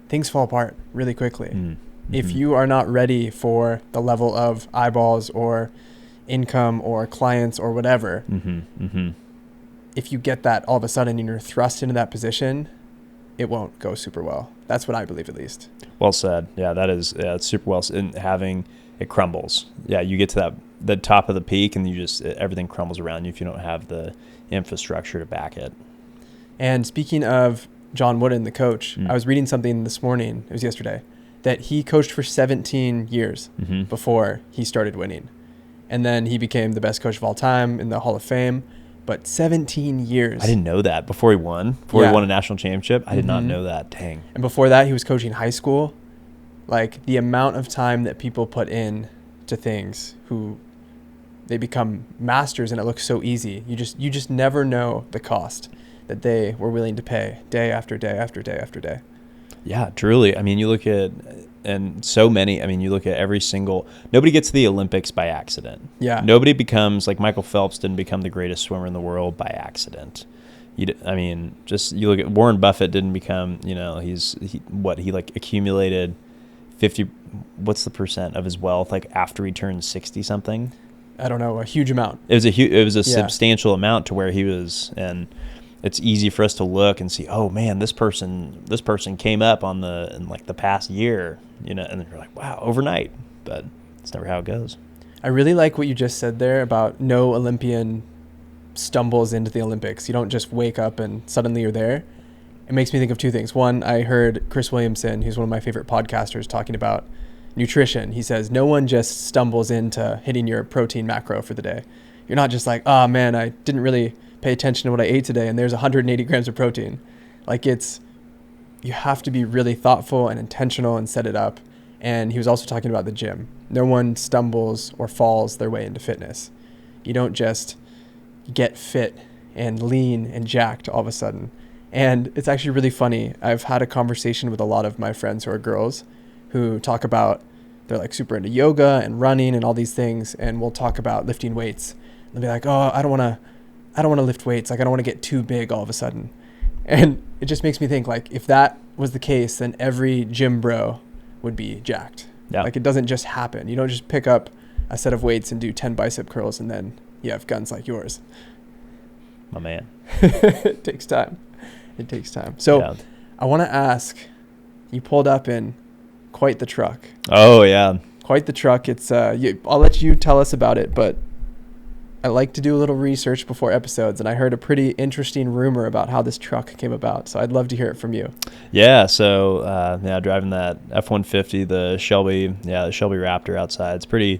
things fall apart really quickly. Mm-hmm. If you are not ready for the level of eyeballs or income or clients or whatever, if you get that all of a sudden and you're thrust into that position, it won't go super well. That's what I believe, at least. Well said. Yeah, that's super well said. And having it crumbles. Yeah, you get to the top of the peak, and everything crumbles around you if you don't have the infrastructure to back it. And speaking of John Wooden, the coach, I was reading something this morning, it was yesterday, that he coached for 17 years before he started winning. And then he became the best coach of all time in the Hall of Fame. But 17 years. I didn't know that. Before he won a national championship, I did not know that. Dang. And before that, he was coaching high school. Like, the amount of time that people put in to things, they become masters, and it looks so easy. You just never know the cost. that they were willing to pay day after day after day after day. Yeah, truly. I mean, you look at, and so many, I mean, you look at every single, nobody gets to the Olympics by accident. Yeah. Nobody becomes, like Michael Phelps didn't become the greatest swimmer in the world by accident. I mean, just you look at Warren Buffett didn't become, he like accumulated 50, what's the percent of his wealth, like after he turned 60 something? I don't know, a huge amount. It was a substantial amount to where he was, and it's easy for us to look and see, oh man, this person came up in the past year, and then you're like, wow, overnight. But it's never how it goes. I really like what you just said there about no Olympian stumbles into the Olympics. You don't just wake up and suddenly you're there. It makes me think of two things. One, I heard Chris Williamson, who's one of my favorite podcasters, talking about nutrition. He says, no one just stumbles into hitting your protein macro for the day. You're not just like, oh man, I didn't really pay attention to what I ate today and there's 180 grams of protein. Like you have to be really thoughtful and intentional and set it up. And he was also talking about the gym. No one stumbles or falls their way into fitness. You don't just get fit and lean and jacked all of a sudden. And it's actually really funny. I've had a conversation with a lot of my friends who are girls who talk about, they're like super into yoga and running and all these things. And we'll talk about lifting weights. They'll be like, oh, I don't want to lift weights. Like I don't want to get too big all of a sudden. And it just makes me think, like, if that was the case, then every gym bro would be jacked. Yeah. Like it doesn't just happen. You don't just pick up a set of weights and do 10 bicep curls and then you have guns like yours. My man. It takes time. So yeah. I want to ask, you pulled up in quite the truck. Oh yeah. Quite the truck. It's I'll let you tell us about it, but I like to do a little research before episodes, and I heard a pretty interesting rumor about how this truck came about. So I'd love to hear it from you. Yeah. So driving that F-150, the Shelby Raptor outside. It's pretty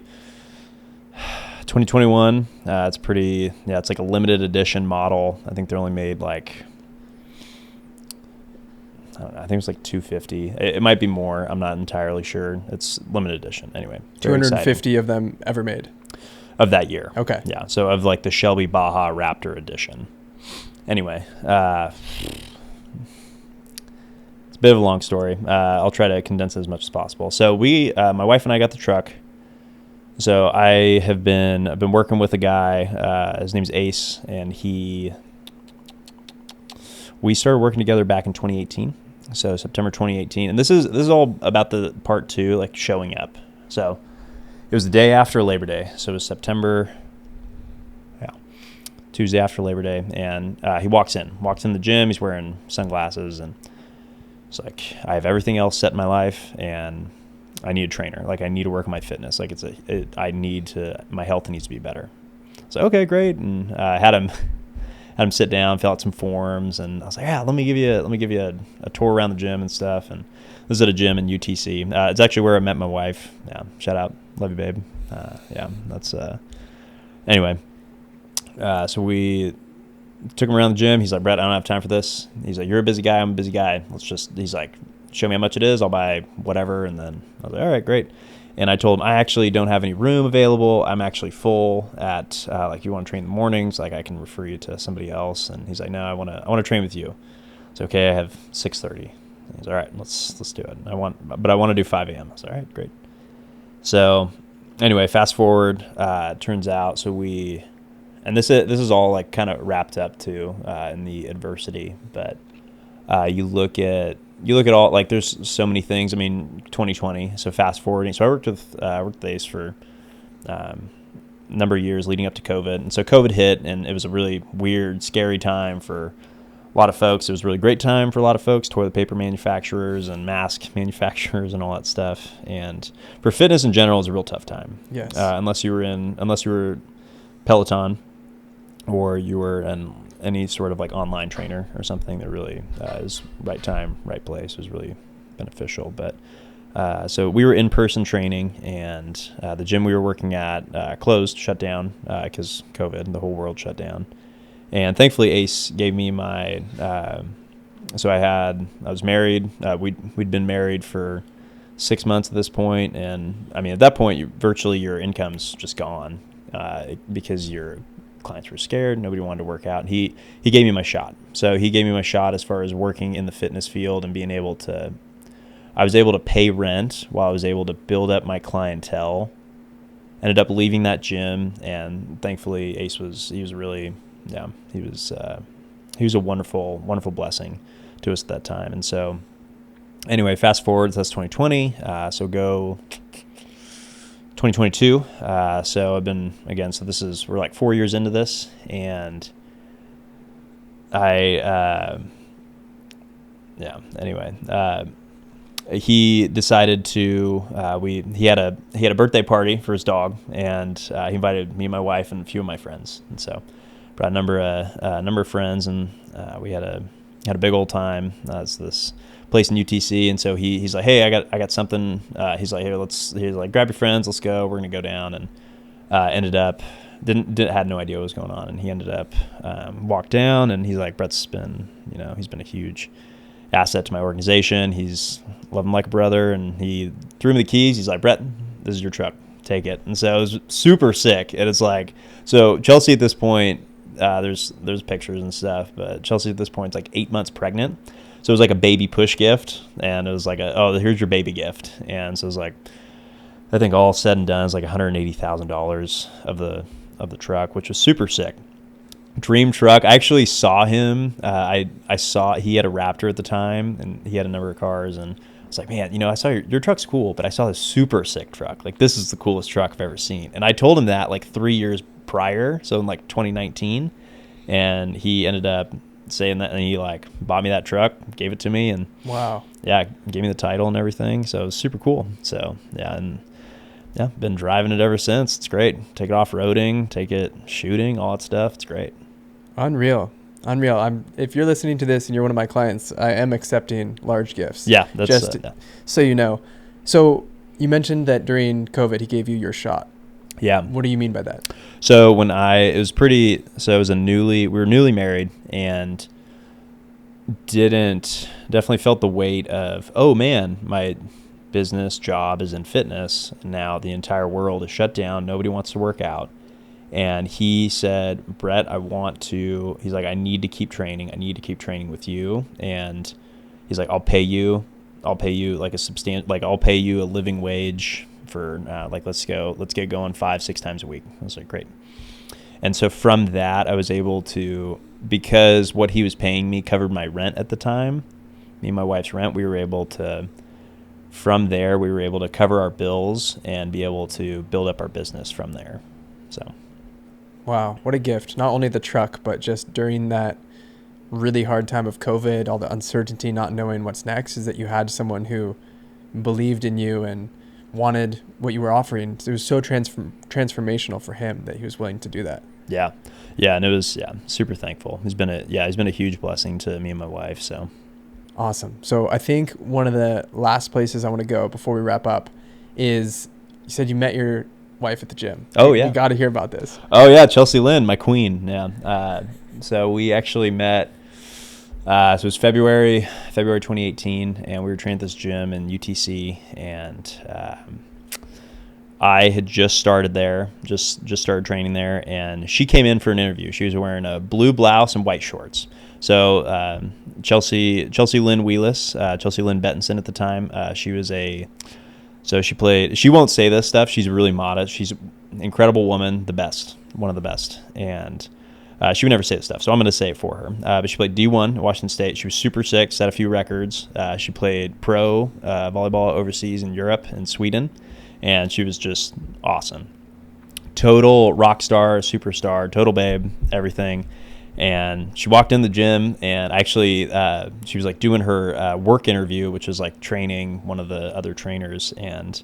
2021. It's pretty. Yeah, it's like a limited edition model. I think they're only made like, I don't know, I think it was like 250. It might be more. I'm not entirely sure. It's limited edition. Anyway, 250 of them ever made. Of that year. Okay. Yeah. So of like the Shelby Baja Raptor edition. Anyway, it's a bit of a long story. I'll try to condense it as much as possible. So my wife and I got the truck. So I've been working with a guy. His name's Ace, and we started working together back in 2018. So September 2018, and this is all about the part two, like showing up. So it was the day after Labor Day. So it was Tuesday after Labor Day, and he walks in the gym. He's wearing sunglasses, and it's like, I have everything else set in my life, and I need a trainer. Like I need to work on my fitness. Like my health needs to be better. So okay, great, and I had him sit down, fill out some forms, and I was like, yeah, let me give you a tour around the gym and stuff. And this is at a gym in UTC. It's actually where I met my wife. Yeah, shout out, love you, babe. Anyway. So we took him around the gym. He's like, Brett, I don't have time for this. He's like, you're a busy guy. I'm a busy guy. He's like, show me how much it is. I'll buy whatever. And then I was like, all right, great. And I told him, I actually don't have any room available. I'm actually full at, you want to train in the mornings? Like I can refer you to somebody else. And he's like, no, I want to train with you. It's okay. I have 6:30. He's all right, let's do it. I want to do 5 a.m. I was like, all right, great. So anyway, fast forward, turns out, and this is all like kind of wrapped up too in the adversity, but you look at all, like there's so many things. I mean, 2020. So fast forwarding. So I worked with Ace for a number of years leading up to COVID, and so COVID hit, and it was a really weird, scary time for a lot of folks. It was a really great time for a lot of folks, toilet paper manufacturers and mask manufacturers and all that stuff. And for fitness in general, it was a real tough time. Yes. Unless you were Peloton, or you were any sort of like online trainer or something that really is right time, right place, was really beneficial. But so we were in-person training, and the gym we were working at closed, shut down because COVID, the whole world shut down. And thankfully Ace gave me my, so I was married. We'd been married for 6 months at this point. And I mean, at that point, virtually your income's just gone because you're clients were scared. Nobody wanted to work out. And he gave me my shot. So he gave me my shot as far as working in the fitness field and being able to, I was able to pay rent while I was able to build up my clientele. Ended up leaving that gym, and thankfully Ace he was a wonderful, wonderful blessing to us at that time. And so anyway, fast forward, that's 2020. So go 2022. So I've been, again, so we're like 4 years into this, and he decided to, he had a birthday party for his dog, and he invited me and my wife and a few of my friends. And so brought a number of friends, and we had a big old time. It's this place in UTC, and so he's like, hey, I got something. He's like, grab your friends, let's go. We're gonna go down, and ended up had no idea what was going on, and he ended up walked down, and he's like, Brett's been, he's been a huge asset to my organization. He's love him like a brother, and he threw me the keys. He's like, Brett, this is your truck, take it. And so it was super sick. And it's like, so Chelsey at this point, there's pictures and stuff, but Chelsey at this point is like 8 months pregnant. So it was like a baby push gift, and it was like here's your baby gift. And so it was like, I think all said and done, it was like $180,000 of the truck, which was super sick. Dream truck. I actually saw him. I saw he had a Raptor at the time, and he had a number of cars, and I was like, man, I saw your truck's cool, but I saw this super sick truck. Like, this is the coolest truck I've ever seen. And I told him that like 3 years prior, so in like 2019, and he ended up saying that, and he like bought me that truck, gave it to me, and wow, yeah, gave me the title and everything. So it was super cool. So yeah, been driving it ever since. It's great. Take it off-roading, take it shooting, all that stuff. It's great. Unreal. If you're listening to this and you're one of my clients, I am accepting large gifts. Yeah, that's just so you know. So you mentioned that during COVID he gave you your shot. Yeah. What do you mean by that? So we were newly married, and definitely felt the weight of, oh man, my business job is in fitness. Now the entire world is shut down. Nobody wants to work out. And he said, Brett, he's like, I need to keep training. I need to keep training with you. And he's like, I'll pay you like I'll pay you a living wage for let's get going 5-6 times a week. I was like, great. And so from that, I was able to, because what he was paying me covered my rent at the time, me and my wife's rent, from there, we were able to cover our bills and be able to build up our business from there. So. Wow, what a gift. Not only the truck, but just during that really hard time of COVID, all the uncertainty, not knowing what's next, is that you had someone who believed in you and wanted what you were offering. It was so transformational for him that he was willing to do that. Yeah. Yeah, and it was super thankful. He's been a huge blessing to me and my wife, so. Awesome. So I think one of the last places I want to go before we wrap up is, you said you met your wife at the gym. Oh, yeah. You got to hear about this. Oh, yeah. Chelsey Lynn, my queen. Yeah. So we actually met, so it was February 2018, and we were training at this gym in UTC, and I had just started there, just started training there, and she came in for an interview. She was wearing a blue blouse and white shorts. So Chelsey Lynn Wheeless, Chelsey Lynn Bettinson at the time, she won't say this stuff. She's really modest. She's an incredible woman, one of the best. And she would never say this stuff, so I'm going to say it for her. But she played D1 at Washington State. She was super sick, set a few records. She played pro volleyball overseas in Europe and Sweden, and she was just awesome. Total rock star, superstar, total babe, everything. And she walked in the gym, and actually she was like doing her work interview, which was like training one of the other trainers. And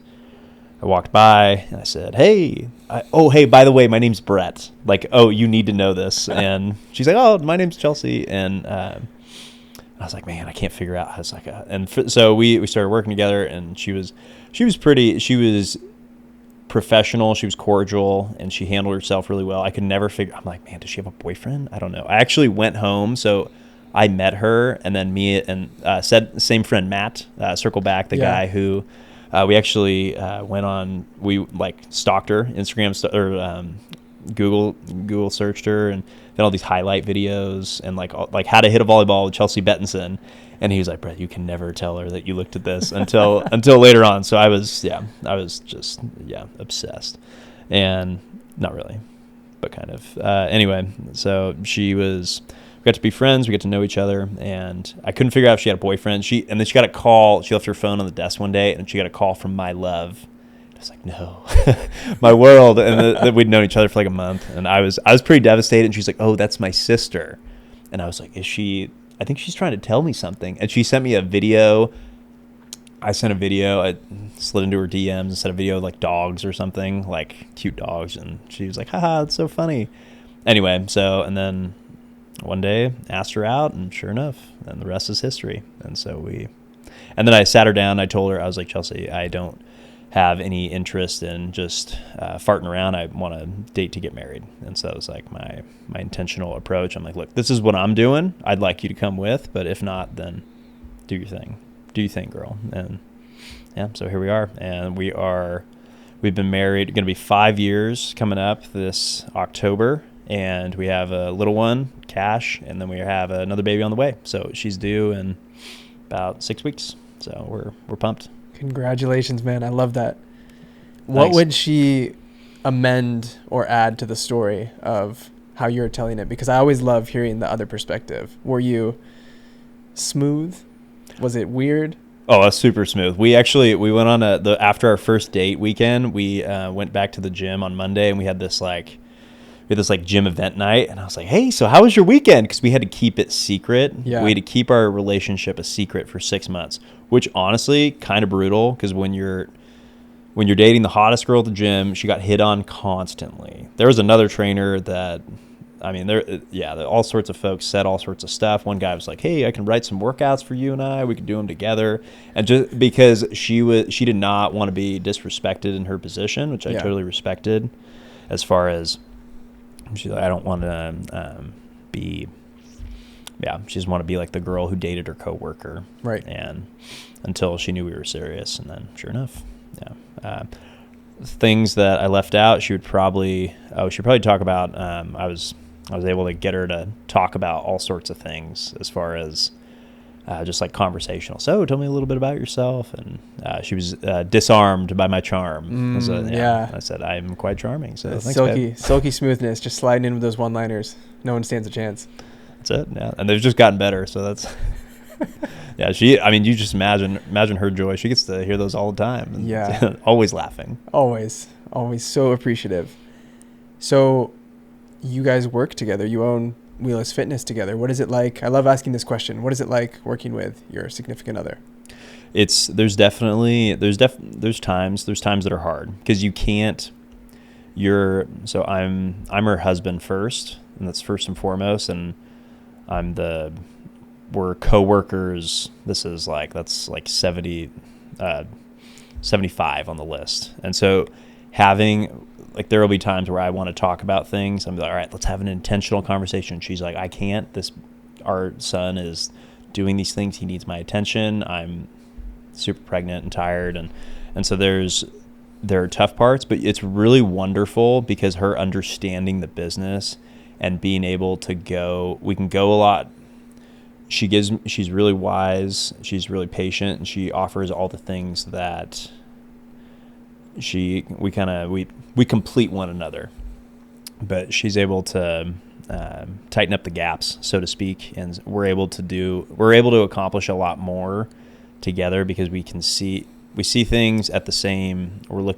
I walked by and I said, hey, by the way, my name's Brett. Like, oh, you need to know this. And she's like, oh, my name's Chelsey. And I was like, man, I can't figure out how it's like. So we started working together, and she was professional, she was cordial, and she handled herself really well. I could never figure, I'm like, man, does she have a boyfriend? I don't know. I actually went home, so I met her, and then me and same friend Matt, circle back, the guy who we actually we like stalked her Instagram Google searched her and found all these highlight videos and like how to hit a volleyball with Chelsey Bettinson. And he was like, Brett, you can never tell her that you looked at this until later on. So I was just obsessed. And not really, but kind of. Anyway, so we got to be friends. We got to know each other. And I couldn't figure out if she had a boyfriend. And then she got a call. She left her phone on the desk one day, and she got a call from my love. I was like, no, my world. And we'd known each other for like a month. And I was pretty devastated. And she's like, oh, that's my sister. And I was like, I think she's trying to tell me something. And she sent me a video. I sent a video. I slid into her DMs and sent a video of like dogs or something, like cute dogs. And she was like, haha, it's so funny. Anyway, and then one day asked her out, and sure enough, and the rest is history. And then I sat her down. I told her, I was like, Chelsey, I don't have any interest in just farting around. I want to date to get married. And so that was like my intentional approach. I'm like, look, this is what I'm doing. I'd like you to come with, but if not, then do your thing. Do you think, girl? And yeah, so here we are. And we've been married, going to be 5 years coming up this October. And we have a little one, Cash, and then we have another baby on the way. So she's due in about 6 weeks. So we're pumped. Congratulations, man. I love that. What Thanks. would she amend or add to the story of how you're telling it? Because I always love hearing the other perspective. Were you smooth? Was it weird? Oh, that's super smooth. We went on after our first date weekend, we went back to the gym on Monday, and we had this gym event night, and I was like, hey, so how was your weekend? Because we had to keep it secret. Yeah. We had to keep our relationship a secret for 6 months, which honestly kind of brutal, because when you're dating the hottest girl at the gym, she got hit on constantly. There was another trainer that, all sorts of folks said all sorts of stuff. One guy was like, hey, I can write some workouts for you and I. We could do them together. And just because she did not want to be disrespected in her position, which I totally respected, as far as she's like, I don't want to she just want to be like the girl who dated her coworker. Right. And until she knew we were serious. And then sure enough, things that I left out, she'd probably talk about, I was able to get her to talk about all sorts of things as far as just like conversational. So tell me a little bit about yourself. And she was disarmed by my charm. I said, I'm quite charming. So thanks, silky smoothness, just sliding in with those one-liners. No one stands a chance. That's it. Yeah. And they've just gotten better. So that's, you just imagine her joy. She gets to hear those all the time. And always laughing. Always so appreciative. So you guys work together. You own Wheelesss Fitness together. What is it like? I love asking this question. What is it like working with your significant other? There's times that are hard, because you can't, I'm her husband first, and that's first and foremost. And we're coworkers. That's like 75 on the list. And so there will be times where I want to talk about things. I'm like, all right, let's have an intentional conversation. She's like, I can't. Our son is doing these things. He needs my attention. I'm super pregnant and tired. And so there are tough parts, but it's really wonderful because her understanding the business and being able to we can go a lot. She's really wise. She's really patient, and she offers all the things that we complete one another, but she's able to tighten up the gaps, so to speak, and we're able to accomplish a lot more together because we see things at the same. We're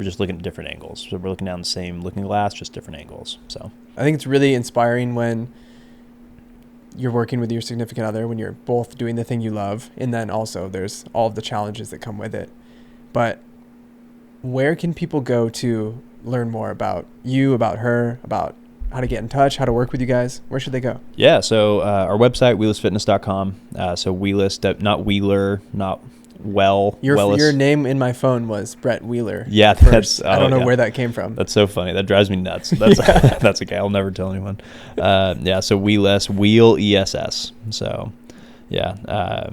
just looking at different angles. So we're looking down the same looking glass, just different angles. So I think it's really inspiring when you're working with your significant other, when you're both doing the thing you love, and then also there's all of the challenges that come with it. But where can people go to learn more about you, about her, about how to get in touch, how to work with you guys? Where should they go? Yeah, so our website, wheelessfitness.com. So Wheeless, not Wheeler, not Wheeless. Your name in my phone was Brett Wheeler. Yeah, I don't know where that came from. That's so funny. That drives me nuts. That's okay. I'll never tell anyone. So Wheeless, Wheeless. So yeah.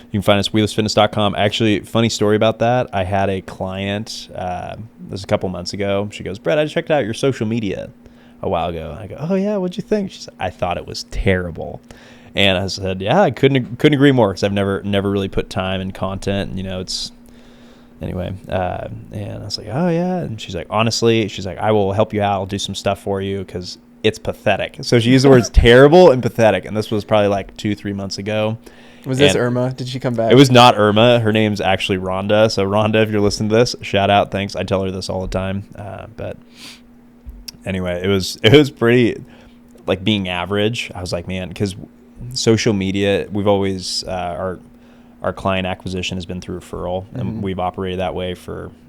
You can find us wheelessfitness.com. Actually, funny story about that. I had a client, this was a couple months ago. She goes, Brett, I checked out your social media a while ago. I go, oh yeah, what'd you think? She said, I thought it was terrible. And I said, yeah, I couldn't agree more, because I've never really put time in content. You know, it's anyway. And I was like, oh yeah. And she's like, honestly, she's like, I will help you out. I'll do some stuff for you, because it's pathetic. So she used the words terrible and pathetic. And this was probably like 2-3 months ago. Was this Irma? Did she come back? It was not Irma. Her name's actually Rhonda. So Rhonda, if you're listening to this, shout out. Thanks. I tell her this all the time. But anyway, it was pretty like being average. I was like, man, because social media, we've always, our client acquisition has been through referral, and we've operated that way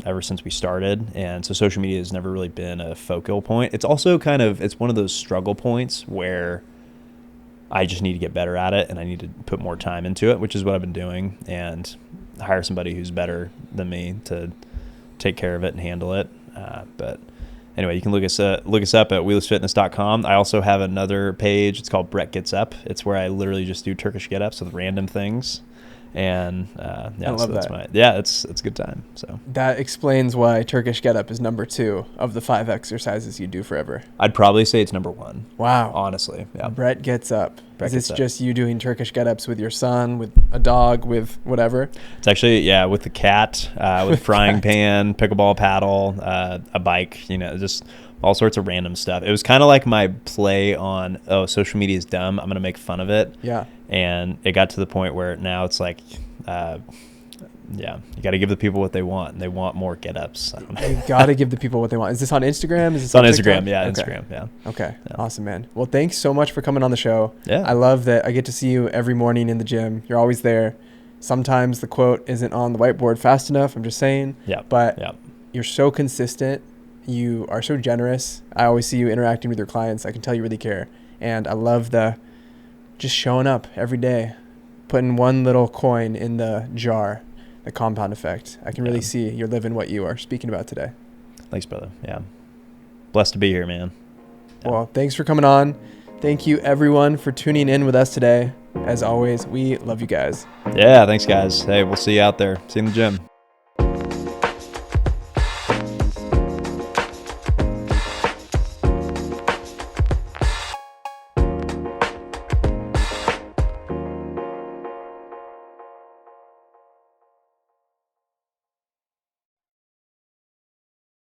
ever since we started. And so social media has never really been a focal point. It's also it's one of those struggle points where I just need to get better at it, and I need to put more time into it, which is what I've been doing, and hire somebody who's better than me to take care of it and handle it. But anyway, you can look us up at wheelessfitness.com. I also have another page. It's called Brett Gets Up. It's where I literally just do Turkish get-ups with random things. And I love that. It's a good time. So that explains why Turkish Get Up is number 2 of the 5 exercises you do forever. I'd probably say it's number 1. Wow. Honestly. Yeah. Brett Gets Up. Is this just you doing Turkish Get Ups with your son, with a dog, with whatever? It's actually, with the cat, with frying pan, pickleball paddle, a bike, just all sorts of random stuff. It was kind of like my play on, social media is dumb, I'm going to make fun of it. Yeah. And it got to the point where now it's like, you got to give the people what they want, and they want more get-ups. You got to give the people what they want. Is this on Instagram? It's on Instagram, yeah, okay. Instagram, yeah. Okay, yeah. Awesome, man. Well, thanks so much for coming on the show. Yeah. I love that I get to see you every morning in the gym. You're always there. Sometimes the quote isn't on the whiteboard fast enough, I'm just saying. Yeah. But you're so consistent. You are so generous. I always see you interacting with your clients. I can tell you really care. And I love the just showing up every day, putting one little coin in the jar, the compound effect. I can really see you're living what you are speaking about today. Thanks, brother. Yeah. Blessed to be here, man. Yeah. Well, thanks for coming on. Thank you, everyone, for tuning in with us today. As always, we love you guys. Yeah, thanks, guys. Hey, we'll see you out there. See you in the gym.